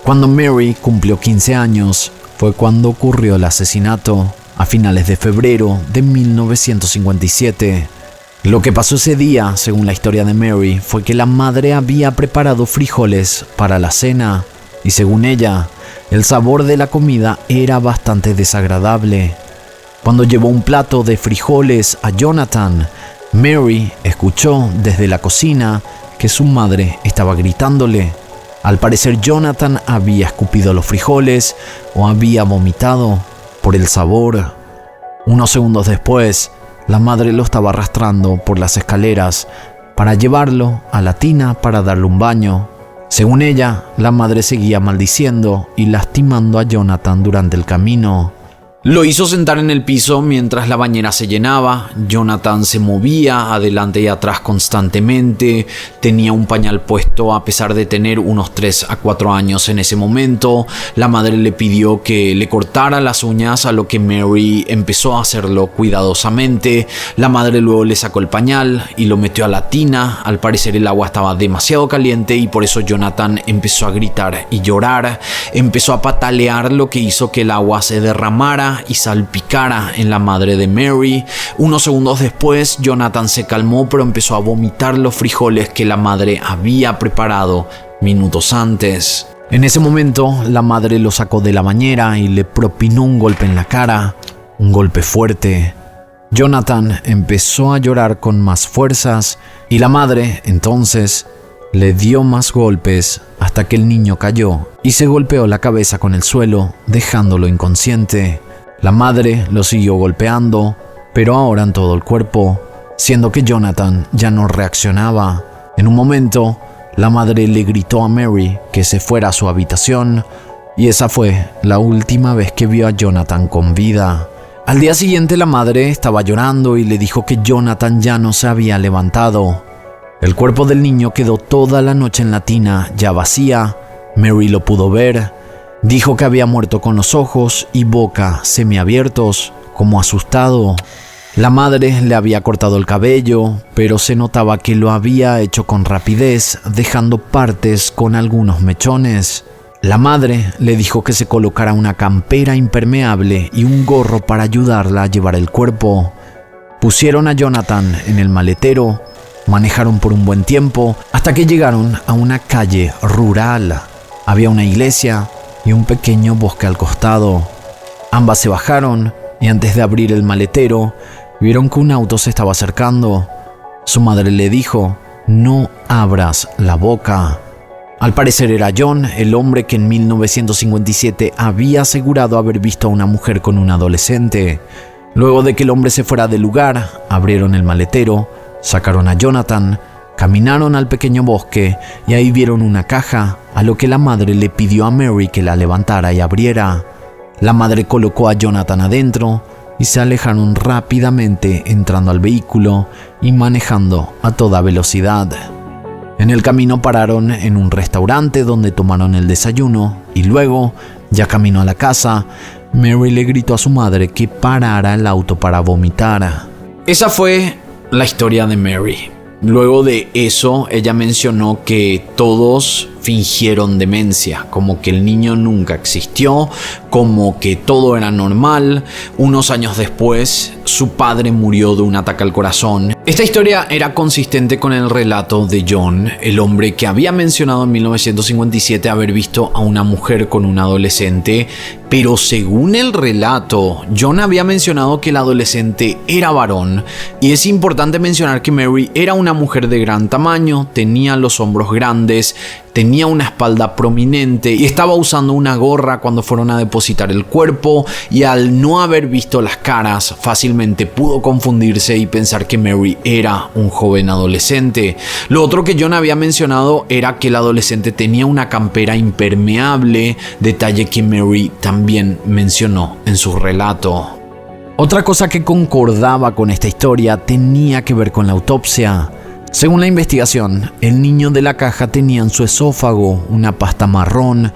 Cuando Mary cumplió 15 años, fue cuando ocurrió el asesinato, a finales de febrero de 1957. Lo que pasó ese día, según la historia de Mary, fue que la madre había preparado frijoles para la cena y según ella, el sabor de la comida era bastante desagradable. Cuando llevó un plato de frijoles a Jonathan, Mary escuchó desde la cocina que su madre estaba gritándole. Al parecer Jonathan había escupido los frijoles o había vomitado por el sabor. Unos segundos después, la madre lo estaba arrastrando por las escaleras para llevarlo a la tina para darle un baño. Según ella, la madre seguía maldiciendo y lastimando a Jonathan durante el camino. Lo hizo sentar en el piso mientras la bañera se llenaba. Jonathan se movía adelante y atrás constantemente. Tenía un pañal puesto a pesar de tener unos 3 a 4 años en ese momento. La madre le pidió que le cortara las uñas, a lo que Mary empezó a hacerlo cuidadosamente. La madre luego le sacó el pañal y lo metió a la tina. Al parecer el agua estaba demasiado caliente y por eso Jonathan empezó a gritar y llorar. Empezó a patalear, lo que hizo que el agua se derramara y salpicara en la madre de Mary. Unos segundos después, Jonathan se calmó, pero empezó a vomitar los frijoles que la madre había preparado minutos antes. En ese momento, la madre lo sacó de la bañera y le propinó un golpe en la cara, un golpe fuerte. Jonathan empezó a llorar con más fuerzas y la madre, entonces, le dio más golpes hasta que el niño cayó y se golpeó la cabeza con el suelo, dejándolo inconsciente. La madre lo siguió golpeando, pero ahora en todo el cuerpo, siendo que Jonathan ya no reaccionaba. En un momento, la madre le gritó a Mary que se fuera a su habitación y esa fue la última vez que vio a Jonathan con vida. Al día siguiente la madre estaba llorando y le dijo que Jonathan ya no se había levantado. El cuerpo del niño quedó toda la noche en la tina, ya vacía. Mary lo pudo ver. Dijo que había muerto con los ojos y boca semiabiertos, como asustado. La madre le había cortado el cabello, pero se notaba que lo había hecho con rapidez, dejando partes con algunos mechones. La madre le dijo que se colocara una campera impermeable y un gorro para ayudarla a llevar el cuerpo. Pusieron a Jonathan en el maletero, manejaron por un buen tiempo hasta que llegaron a una calle rural. Había una iglesia y un pequeño bosque al costado. Ambas se bajaron y antes de abrir el maletero, vieron que un auto se estaba acercando. Su madre le dijo: «No abras la boca». Al parecer era John, el hombre que en 1957 había asegurado haber visto a una mujer con un adolescente. Luego de que el hombre se fuera del lugar, abrieron el maletero, sacaron a Jonathan, caminaron al pequeño bosque y ahí vieron una caja, a lo que la madre le pidió a Mary que la levantara y abriera. La madre colocó a Jonathan adentro, y se alejaron rápidamente entrando al vehículo y manejando a toda velocidad. En el camino pararon en un restaurante donde tomaron el desayuno y luego, ya camino a la casa, Mary le gritó a su madre que parara el auto para vomitar. Esa fue la historia de Mary. Luego de eso, ella mencionó que todos fingieron demencia, como que el niño nunca existió, como que todo era normal. Unos años después, su padre murió de un ataque al corazón. Esta historia era consistente con el relato de John, el hombre que había mencionado en 1957 haber visto a una mujer con un adolescente, pero según el relato, John había mencionado que el adolescente era varón, y es importante mencionar que Mary era una mujer de gran tamaño, tenía los hombros grandes, tenía una espalda prominente y estaba usando una gorra cuando fueron a depositar el cuerpo, y al no haber visto las caras fácilmente pudo confundirse y pensar que Mary era un joven adolescente. Lo otro que John había mencionado era que el adolescente tenía una campera impermeable, detalle que Mary también mencionó en su relato. Otra cosa que concordaba con esta historia tenía que ver con la autopsia. Según la investigación, el niño de la caja tenía en su esófago una pasta marrón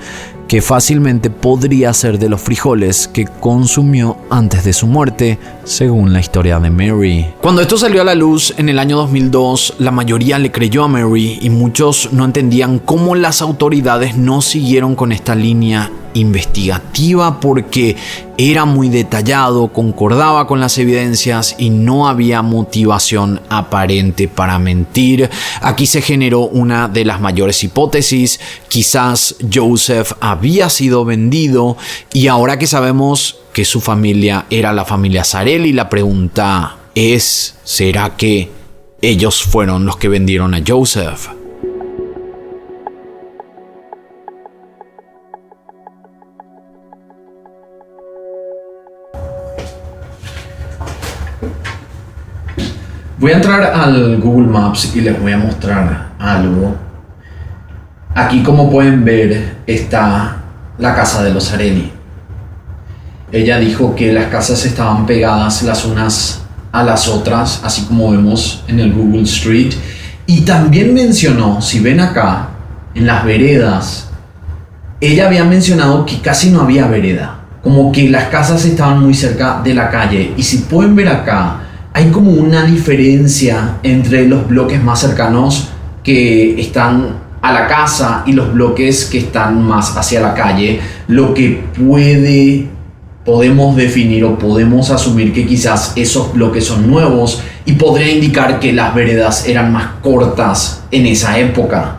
que fácilmente podría ser de los frijoles que consumió antes de su muerte, según la historia de Mary. Cuando esto salió a la luz en el año 2002, la mayoría le creyó a Mary y muchos no entendían cómo las autoridades no siguieron con esta línea investigativa, porque era muy detallado, concordaba con las evidencias y no había motivación aparente para mentir. Aquí se generó una de las mayores hipótesis: quizás Joseph había sido vendido, y ahora que sabemos que su familia era la familia Sarelli, la pregunta es: ¿será que ellos fueron los que vendieron a Joseph? Voy a entrar al Google Maps y les voy a mostrar algo. Aquí, como pueden ver, está la casa de los Sarelli. Ella dijo que las casas estaban pegadas las unas a las otras, así como vemos en el Google Street. Y también mencionó, si ven acá, en las veredas, ella había mencionado que casi no había vereda, como que las casas estaban muy cerca de la calle. Y si pueden ver acá, hay como una diferencia entre los bloques más cercanos que están a la casa y los bloques que están más hacia la calle, lo que podemos definir o podemos asumir que quizás esos bloques son nuevos, y podría indicar que las veredas eran más cortas en esa época.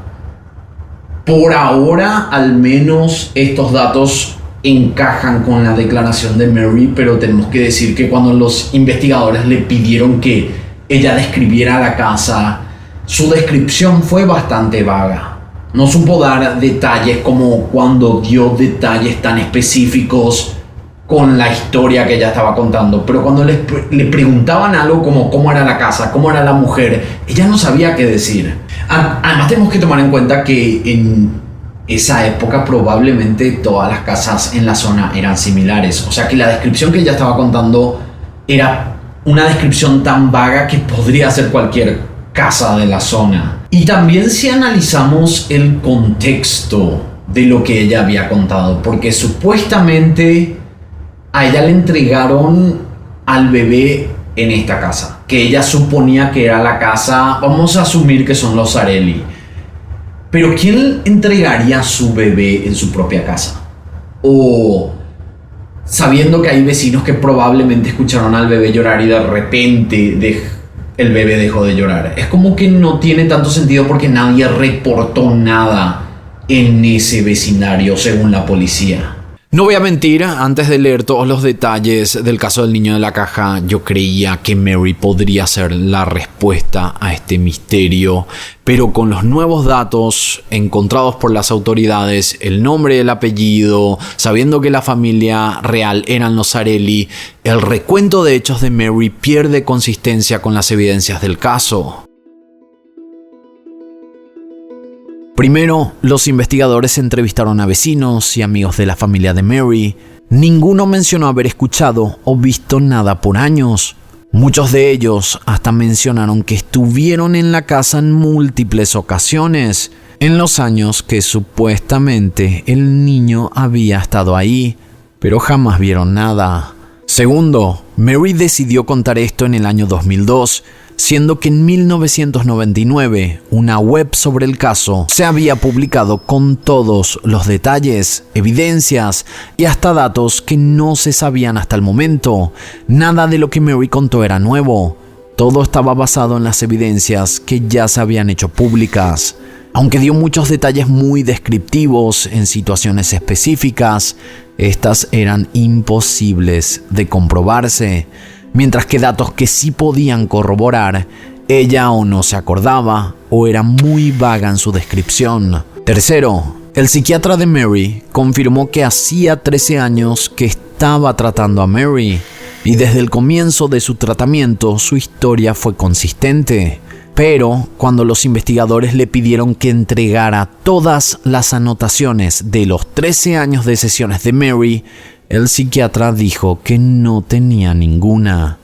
Por ahora, al menos, estos datos encajan con la declaración de Mary, pero tenemos que decir que cuando los investigadores le pidieron que ella describiera la casa, su descripción fue bastante vaga. No supo dar detalles como cuando dio detalles tan específicos con la historia que ella estaba contando, pero cuando le preguntaban algo como cómo era la casa, cómo era la mujer, ella no sabía qué decir. Además, tenemos que tomar en cuenta que en esa época probablemente todas las casas en la zona eran similares, o sea que la descripción que ella estaba contando era una descripción tan vaga que podría ser cualquier casa de la zona. Y también, si analizamos el contexto de lo que ella había contado, porque supuestamente a ella le entregaron al bebé en esta casa, que ella suponía que era la casa, vamos a asumir que son los Sarelli. Pero ¿quién entregaría a su bebé en su propia casa? O sabiendo que hay vecinos que probablemente escucharon al bebé llorar y de repente el bebé dejó de llorar. Es como que no tiene tanto sentido, porque nadie reportó nada en ese vecindario, según la policía. No voy a mentir, antes de leer todos los detalles del caso del niño de la caja, yo creía que Mary podría ser la respuesta a este misterio, pero con los nuevos datos encontrados por las autoridades, el nombre y el apellido, sabiendo que la familia real eran los Sarelli, el recuento de hechos de Mary pierde consistencia con las evidencias del caso. Primero, los investigadores entrevistaron a vecinos y amigos de la familia de Mary. Ninguno mencionó haber escuchado o visto nada por años. Muchos de ellos hasta mencionaron que estuvieron en la casa en múltiples ocasiones, en los años que supuestamente el niño había estado ahí, pero jamás vieron nada. Segundo, Mary decidió contar esto en el año 2002, siendo que en 1999 una web sobre el caso se había publicado con todos los detalles, evidencias y hasta datos que no se sabían hasta el momento. Nada de lo que Mary contó era nuevo. Todo estaba basado en las evidencias que ya se habían hecho públicas. Aunque dio muchos detalles muy descriptivos en situaciones específicas, estas eran imposibles de comprobarse, mientras que datos que sí podían corroborar, ella o no se acordaba o era muy vaga en su descripción. Tercero, el psiquiatra de Mary confirmó que hacía 13 años que estaba tratando a Mary y desde el comienzo de su tratamiento su historia fue consistente. Pero cuando los investigadores le pidieron que entregara todas las anotaciones de los 13 años de sesiones de Mary, el psiquiatra dijo que no tenía ninguna.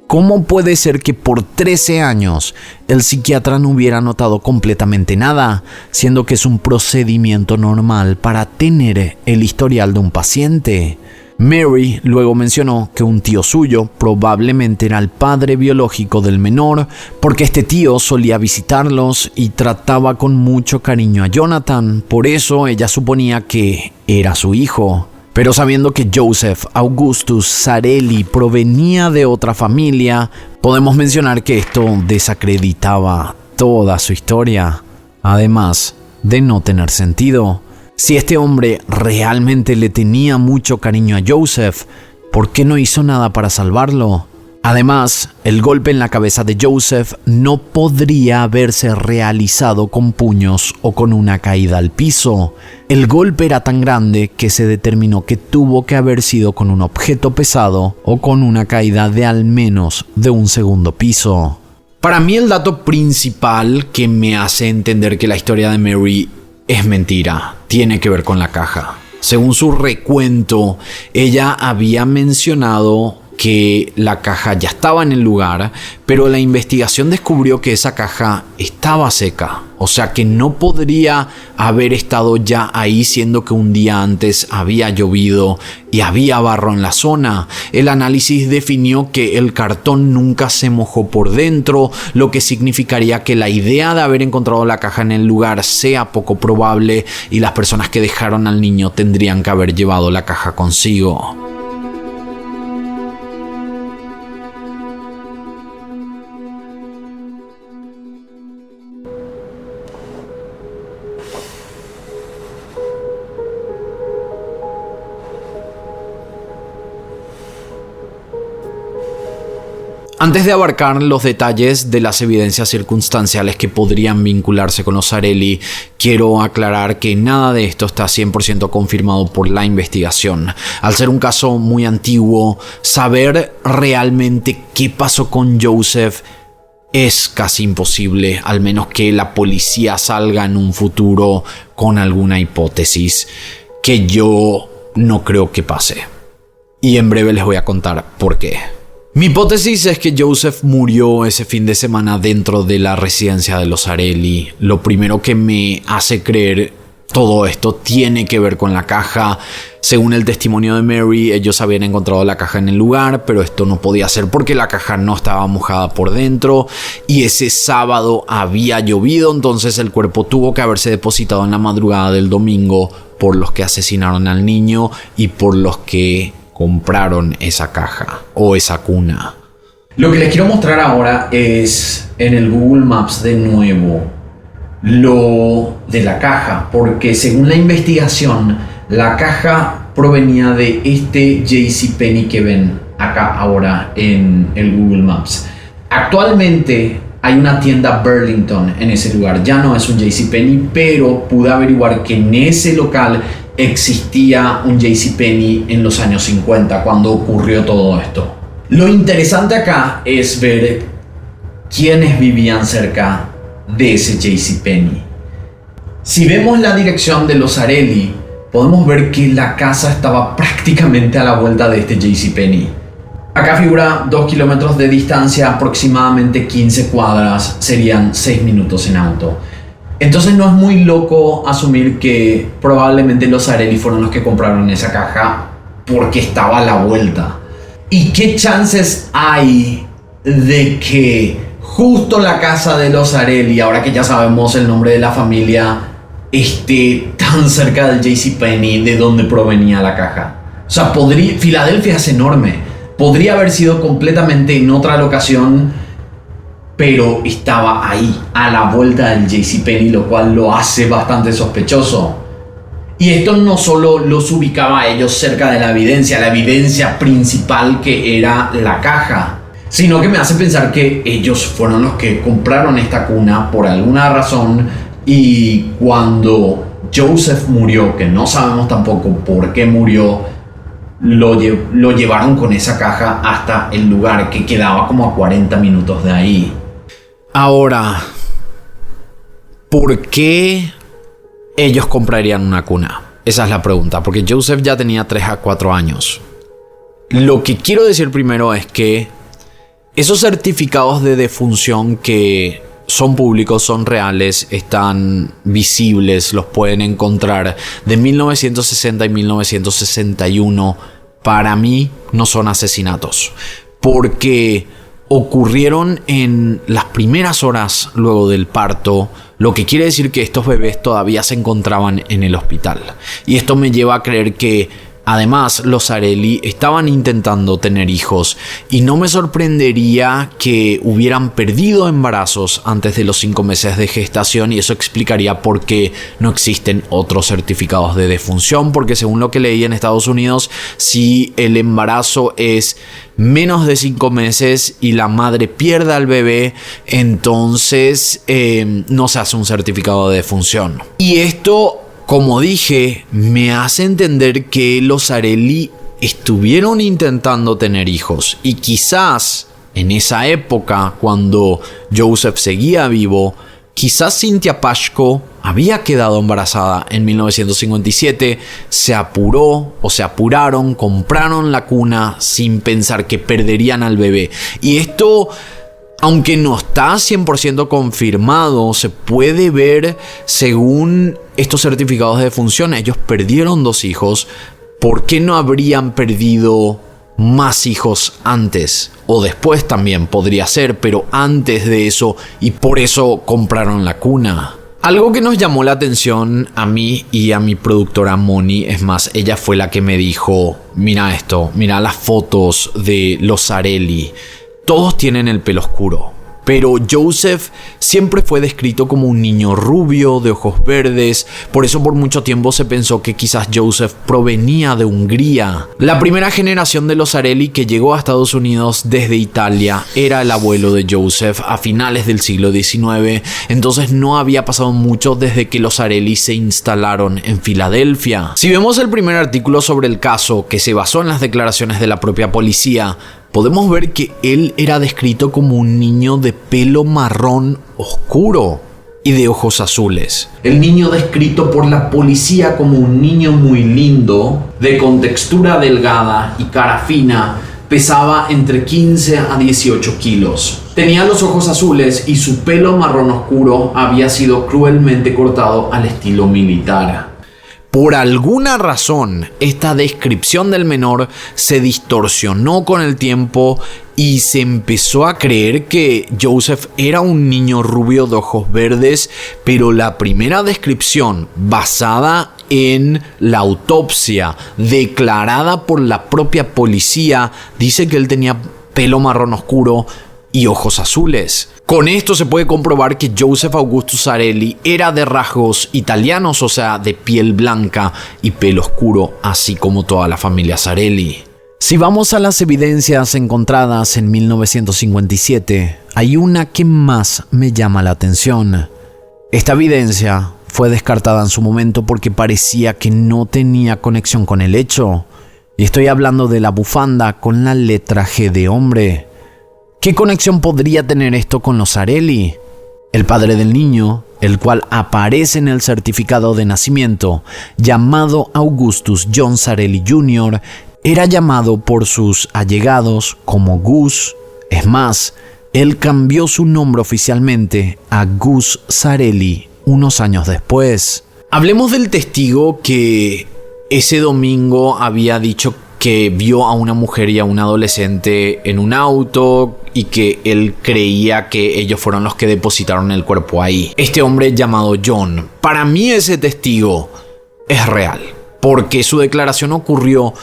¿Cómo puede ser que por 13 años el psiquiatra no hubiera notado completamente nada, siendo que es un procedimiento normal para tener el historial de un paciente? Mary luego mencionó que un tío suyo probablemente era el padre biológico del menor, porque este tío solía visitarlos y trataba con mucho cariño a Jonathan, por eso ella suponía que era su hijo. Pero sabiendo que Joseph Augustus Zarelli provenía de otra familia, podemos mencionar que esto desacreditaba toda su historia, además de no tener sentido. Si este hombre realmente le tenía mucho cariño a Joseph, ¿por qué no hizo nada para salvarlo? Además, el golpe en la cabeza de Joseph no podría haberse realizado con puños o con una caída al piso. El golpe era tan grande que se determinó que tuvo que haber sido con un objeto pesado o con una caída de al menos de un segundo piso. Para mí el dato principal que me hace entender que la historia de Mary es mentira tiene que ver con la caja. Según su recuento, ella había mencionado que la caja ya estaba en el lugar, pero la investigación descubrió que esa caja estaba seca, o sea que no podría haber estado ya ahí, siendo que un día antes había llovido y había barro en la zona. El análisis definió que el cartón nunca se mojó por dentro, lo que significaría que la idea de haber encontrado la caja en el lugar sea poco probable y las personas que dejaron al niño tendrían que haber llevado la caja consigo. Antes de abarcar los detalles de las evidencias circunstanciales que podrían vincularse con los Zarelli, quiero aclarar que nada de esto está 100% confirmado por la investigación. Al ser un caso muy antiguo, saber realmente qué pasó con Joseph es casi imposible, al menos que la policía salga en un futuro con alguna hipótesis, que yo no creo que pase. Y en breve les voy a contar por qué. Mi hipótesis es que Joseph murió ese fin de semana dentro de la residencia de los Zarelli. Lo primero que me hace creer todo esto tiene que ver con la caja. Según el testimonio de Mary, ellos habían encontrado la caja en el lugar, pero esto no podía ser porque la caja no estaba mojada por dentro y ese sábado había llovido, entonces el cuerpo tuvo que haberse depositado en la madrugada del domingo por los que asesinaron al niño y por los que compraron esa caja o esa cuna. Lo que les quiero mostrar ahora es en el Google Maps de nuevo lo de la caja, porque según la investigación la caja provenía de este JCPenney que ven acá ahora en el Google Maps. Actualmente hay una tienda Burlington en ese lugar, ya no es un JCPenney, pero pude averiguar que en ese local existía un JCPenney en los años 50 cuando ocurrió todo esto. Lo interesante acá es ver quiénes vivían cerca de ese JCPenney. Si vemos la dirección de los Zarelli, podemos ver que la casa estaba prácticamente a la vuelta de este JCPenney. Acá figura 2 kilómetros de distancia, aproximadamente 15 cuadras, serían 6 minutos en auto. Entonces no es muy loco asumir que probablemente los Zarelli fueron los que compraron esa caja porque estaba a la vuelta. ¿Y qué chances hay de que justo la casa de los Zarelli, ahora que ya sabemos el nombre de la familia, esté tan cerca del JCPenney de donde provenía la caja? O sea, Filadelfia es enorme. Podría haber sido completamente en otra locación, pero estaba ahí, a la vuelta del JCPenney, lo cual lo hace bastante sospechoso. Y esto no solo los ubicaba a ellos cerca de la evidencia principal que era la caja, sino que me hace pensar que ellos fueron los que compraron esta cuna por alguna razón, y cuando Joseph murió, que no sabemos tampoco por qué murió, lo llevaron con esa caja hasta el lugar que quedaba como a 40 minutos de ahí. Ahora, ¿por qué ellos comprarían una cuna? Esa es la pregunta, porque Joseph ya tenía 3 a 4 años. Lo que quiero decir primero es que esos certificados de defunción que son públicos, son reales, están visibles, los pueden encontrar, de 1960 y 1961, para mí no son asesinatos, porque ocurrieron en las primeras horas luego del parto, lo que quiere decir que estos bebés todavía se encontraban en el hospital. Y esto me lleva a creer que además los Zarelli estaban intentando tener hijos, y no me sorprendería que hubieran perdido embarazos antes de los 5 meses de gestación, y eso explicaría por qué no existen otros certificados de defunción, porque según lo que leí en Estados Unidos, si el embarazo es menos de 5 meses y la madre pierde al bebé, entonces no se hace un certificado de defunción. Y esto, como dije, me hace entender que los Zarelli estuvieron intentando tener hijos, y quizás en esa época, cuando Joseph seguía vivo, quizás Cynthia Pashko había quedado embarazada en 1957, se apuraron, compraron la cuna sin pensar que perderían al bebé. Y esto, aunque no está 100% confirmado, se puede ver según estos certificados de defunción. Ellos perdieron 2 hijos. ¿Por qué no habrían perdido más hijos antes? O después también podría ser, pero antes de eso, y por eso compraron la cuna. Algo que nos llamó la atención a mí y a mi productora Moni, es más, ella fue la que me dijo: mira esto, mira las fotos de los Zarelli. Todos tienen el pelo oscuro, pero Joseph siempre fue descrito como un niño rubio, de ojos verdes. Por eso por mucho tiempo se pensó que quizás Joseph provenía de Hungría. La primera generación de los Zarelli que llegó a Estados Unidos desde Italia era el abuelo de Joseph a finales del siglo XIX. Entonces no había pasado mucho desde que los Zarelli se instalaron en Filadelfia. Si vemos el primer artículo sobre el caso, que se basó en las declaraciones de la propia policía, podemos ver que él era descrito como un niño de pelo marrón oscuro y de ojos azules. El niño descrito por la policía como un niño muy lindo, de contextura delgada y cara fina, pesaba entre 15 a 18 kilos. Tenía los ojos azules y su pelo marrón oscuro había sido cruelmente cortado al estilo militar. Por alguna razón, esta descripción del menor se distorsionó con el tiempo y se empezó a creer que Joseph era un niño rubio de ojos verdes, pero la primera descripción, basada en la autopsia declarada por la propia policía, dice que él tenía pelo marrón oscuro y ojos azules. Con esto se puede comprobar que Joseph Augustus Zarelli era de rasgos italianos, o sea, de piel blanca y pelo oscuro, así como toda la familia Zarelli. Si vamos a las evidencias encontradas en 1957, hay una que más me llama la atención. Esta evidencia fue descartada en su momento porque parecía que no tenía conexión con el hecho. Y estoy hablando de la bufanda con la letra G de hombre. ¿Qué conexión podría tener esto con los Zarelli? El padre del niño, el cual aparece en el certificado de nacimiento, llamado Augustus John Sarelli Jr., era llamado por sus allegados como Gus. Es más, él cambió su nombre oficialmente a Gus Sarelli unos años después. Hablemos del testigo que ese domingo había dicho que vio a una mujer y a un adolescente en un auto y que él creía que ellos fueron los que depositaron el cuerpo ahí. Este hombre llamado John. Para mí ese testigo es real, porque su declaración ocurrió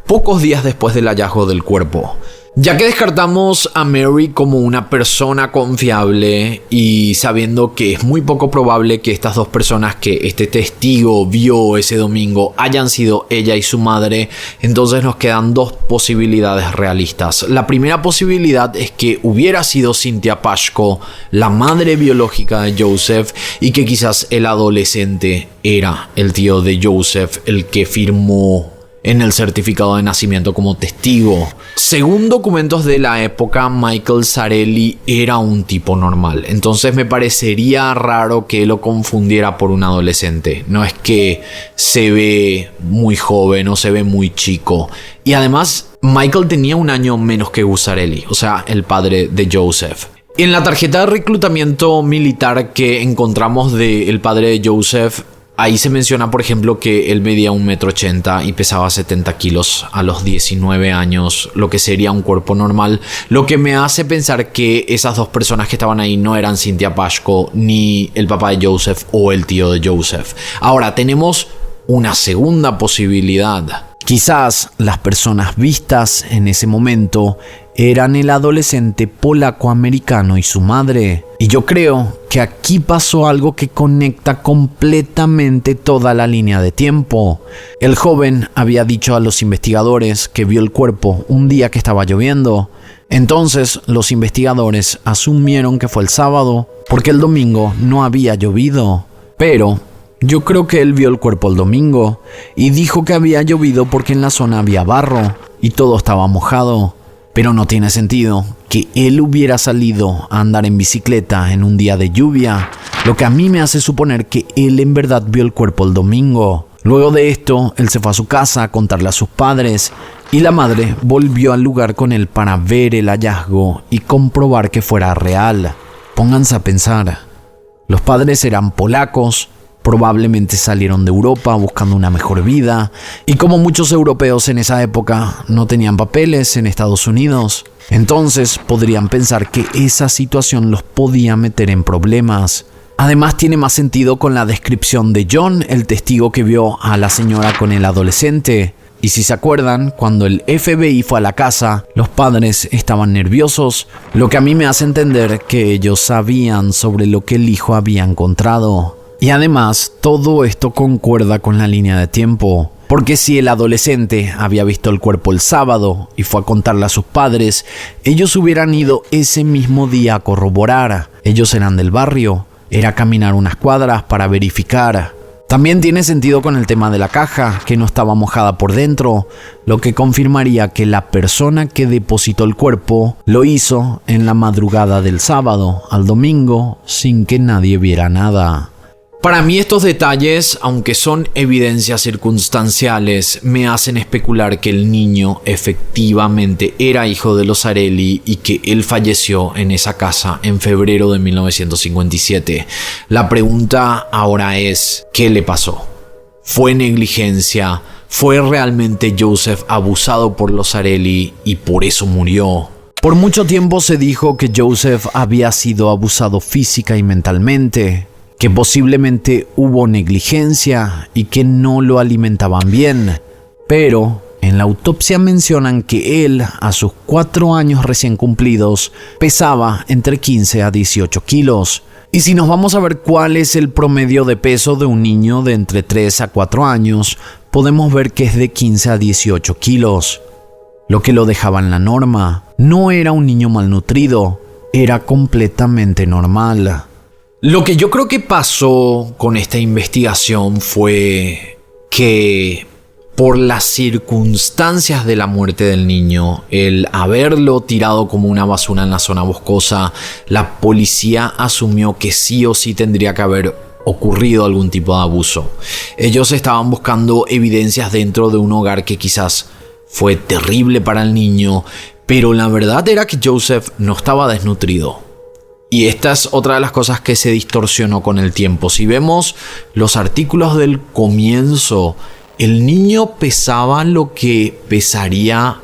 pocos días después del hallazgo del cuerpo. Ya que descartamos a Mary como una persona confiable y sabiendo que es muy poco probable que estas dos personas que este testigo vio ese domingo hayan sido ella y su madre, entonces nos quedan dos posibilidades realistas. La primera posibilidad es que hubiera sido Cynthia Pashko, la madre biológica de Joseph, y que quizás el adolescente era el tío de Joseph el que firmó en el certificado de nacimiento como testigo. Según documentos de la época, Michael Sarelli era un tipo normal. Entonces me parecería raro que lo confundiera por un adolescente. No es que se ve muy joven o se ve muy chico. Y además, Michael tenía un año menos que Gus Sarelli, o sea, el padre de Joseph. En la tarjeta de reclutamiento militar que encontramos del padre de Joseph, ahí se menciona, por ejemplo, que él medía 1,80 m y pesaba 70 kilos a los 19 años, lo que sería un cuerpo normal, lo que me hace pensar que esas dos personas que estaban ahí no eran Cynthia Pashko, ni el papá de Joseph o el tío de Joseph. Ahora, tenemos una segunda posibilidad. Quizás las personas vistas en ese momento eran el adolescente polaco-americano y su madre. Y yo creo que aquí pasó algo que conecta completamente toda la línea de tiempo. El joven había dicho a los investigadores que vio el cuerpo un día que estaba lloviendo. Entonces los investigadores asumieron que fue el sábado, porque el domingo no había llovido. Pero yo creo que él vio el cuerpo el domingo y dijo que había llovido porque en la zona había barro y todo estaba mojado. Pero no tiene sentido que él hubiera salido a andar en bicicleta en un día de lluvia, lo que a mí me hace suponer que él en verdad vio el cuerpo el domingo. Luego de esto, él se fue a su casa a contarle a sus padres y la madre volvió al lugar con él para ver el hallazgo y comprobar que fuera real. Pónganse a pensar, los padres eran polacos, probablemente salieron de Europa buscando una mejor vida y como muchos europeos en esa época no tenían papeles en Estados Unidos, entonces podrían pensar que esa situación los podía meter en problemas. Además tiene más sentido con la descripción de John, el testigo que vio a la señora con el adolescente. Y si se acuerdan, cuando el FBI fue a la casa, los padres estaban nerviosos, lo que a mí me hace entender que ellos sabían sobre lo que el hijo había encontrado. Y además, todo esto concuerda con la línea de tiempo, porque si el adolescente había visto el cuerpo el sábado y fue a contarle a sus padres, ellos hubieran ido ese mismo día a corroborar. Ellos eran del barrio, era caminar unas cuadras para verificar. También tiene sentido con el tema de la caja, que no estaba mojada por dentro, lo que confirmaría que la persona que depositó el cuerpo lo hizo en la madrugada del sábado al domingo sin que nadie viera nada. Para mí estos detalles, aunque son evidencias circunstanciales, me hacen especular que el niño efectivamente era hijo de los Sarelli y que él falleció en esa casa en febrero de 1957. La pregunta ahora es, ¿qué le pasó? ¿Fue negligencia? ¿Fue realmente Joseph abusado por los Sarelli y por eso murió? Por mucho tiempo se dijo que Joseph había sido abusado física y mentalmente, que posiblemente hubo negligencia y que no lo alimentaban bien. Pero en la autopsia mencionan que él, a sus 4 años recién cumplidos, pesaba entre 15 a 18 kilos. Y si nos vamos a ver cuál es el promedio de peso de un niño de entre 3 a 4 años, podemos ver que es de 15 a 18 kilos, lo que lo dejaba en la norma. No era un niño malnutrido, era completamente normal. Lo que yo creo que pasó con esta investigación fue que por las circunstancias de la muerte del niño, el haberlo tirado como una basura en la zona boscosa, la policía asumió que sí o sí tendría que haber ocurrido algún tipo de abuso. Ellos estaban buscando evidencias dentro de un hogar que quizás fue terrible para el niño, pero la verdad era que Joseph no estaba desnutrido. Y esta es otra de las cosas que se distorsionó con el tiempo. Si vemos los artículos del comienzo, el niño pesaba lo que pesaría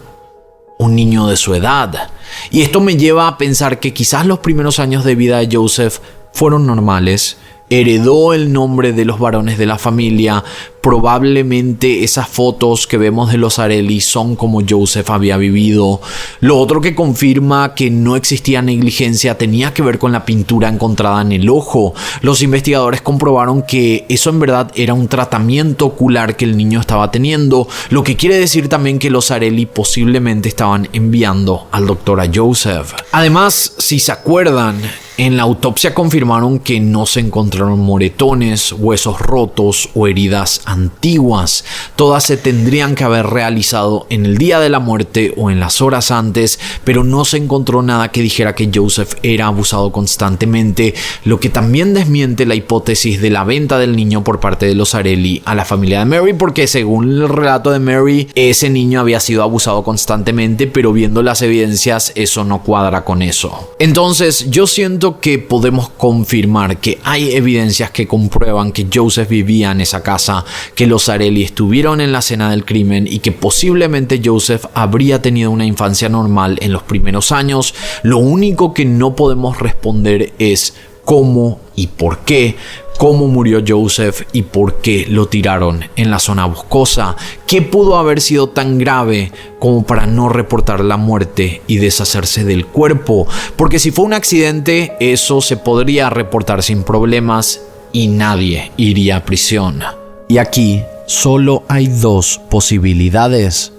un niño de su edad. Y esto me lleva a pensar que quizás los primeros años de vida de Joseph fueron normales. Heredó el nombre de los varones de la familia. Probablemente esas fotos que vemos de los Arelli son como Joseph había vivido. Lo otro que confirma que no existía negligencia tenía que ver con la pintura encontrada en el ojo. Los investigadores comprobaron que eso en verdad era un tratamiento ocular que el niño estaba teniendo, lo que quiere decir también que los Arelli posiblemente estaban enviando al doctor a Joseph. Además, si se acuerdan, en la autopsia confirmaron que no se encontraron moretones, huesos rotos o heridas antiguas. Todas se tendrían que haber realizado en el día de la muerte o en las horas antes, pero no se encontró nada que dijera que Joseph era abusado constantemente, lo que también desmiente la hipótesis de la venta del niño por parte de los Arelli a la familia de Mary, porque según el relato de Mary, ese niño había sido abusado constantemente, pero viendo las evidencias eso no cuadra con eso. Entonces yo siento que podemos confirmar que hay evidencias que comprueban que Joseph vivía en esa casa, que los Arelli estuvieron en la escena del crimen y que posiblemente Joseph habría tenido una infancia normal en los primeros años. Lo único que no podemos responder es cómo y por qué. Cómo murió Joseph y por qué lo tiraron en la zona boscosa. ¿Qué pudo haber sido tan grave como para no reportar la muerte y deshacerse del cuerpo? Porque si fue un accidente, eso se podría reportar sin problemas y nadie iría a prisión. Y aquí solo hay dos posibilidades.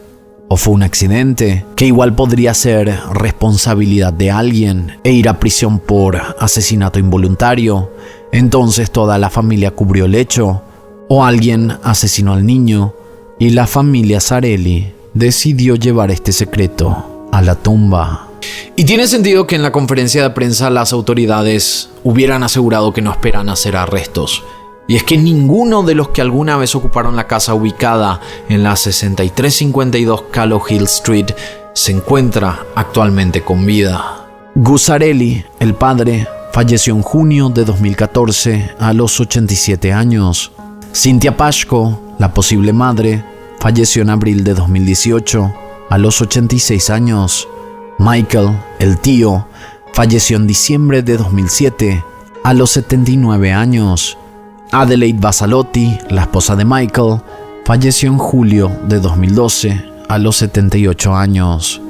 O fue un accidente, que igual podría ser responsabilidad de alguien e ir a prisión por asesinato involuntario. Entonces toda la familia cubrió el hecho. O alguien asesinó al niño y la familia Sarelli decidió llevar este secreto a la tumba. Y tiene sentido que en la conferencia de prensa las autoridades hubieran asegurado que no esperan hacer arrestos. Y es que ninguno de los que alguna vez ocuparon la casa ubicada en la 6352 Callow Hill Street se encuentra actualmente con vida. Gus Arelli, el padre, falleció en junio de 2014 a los 87 años. Cynthia Pashko, la posible madre, falleció en abril de 2018 a los 86 años. Michael, el tío, falleció en diciembre de 2007 a los 79 años. Adelaide Basalotti, la esposa de Michael, falleció en julio de 2012 a los 78 años.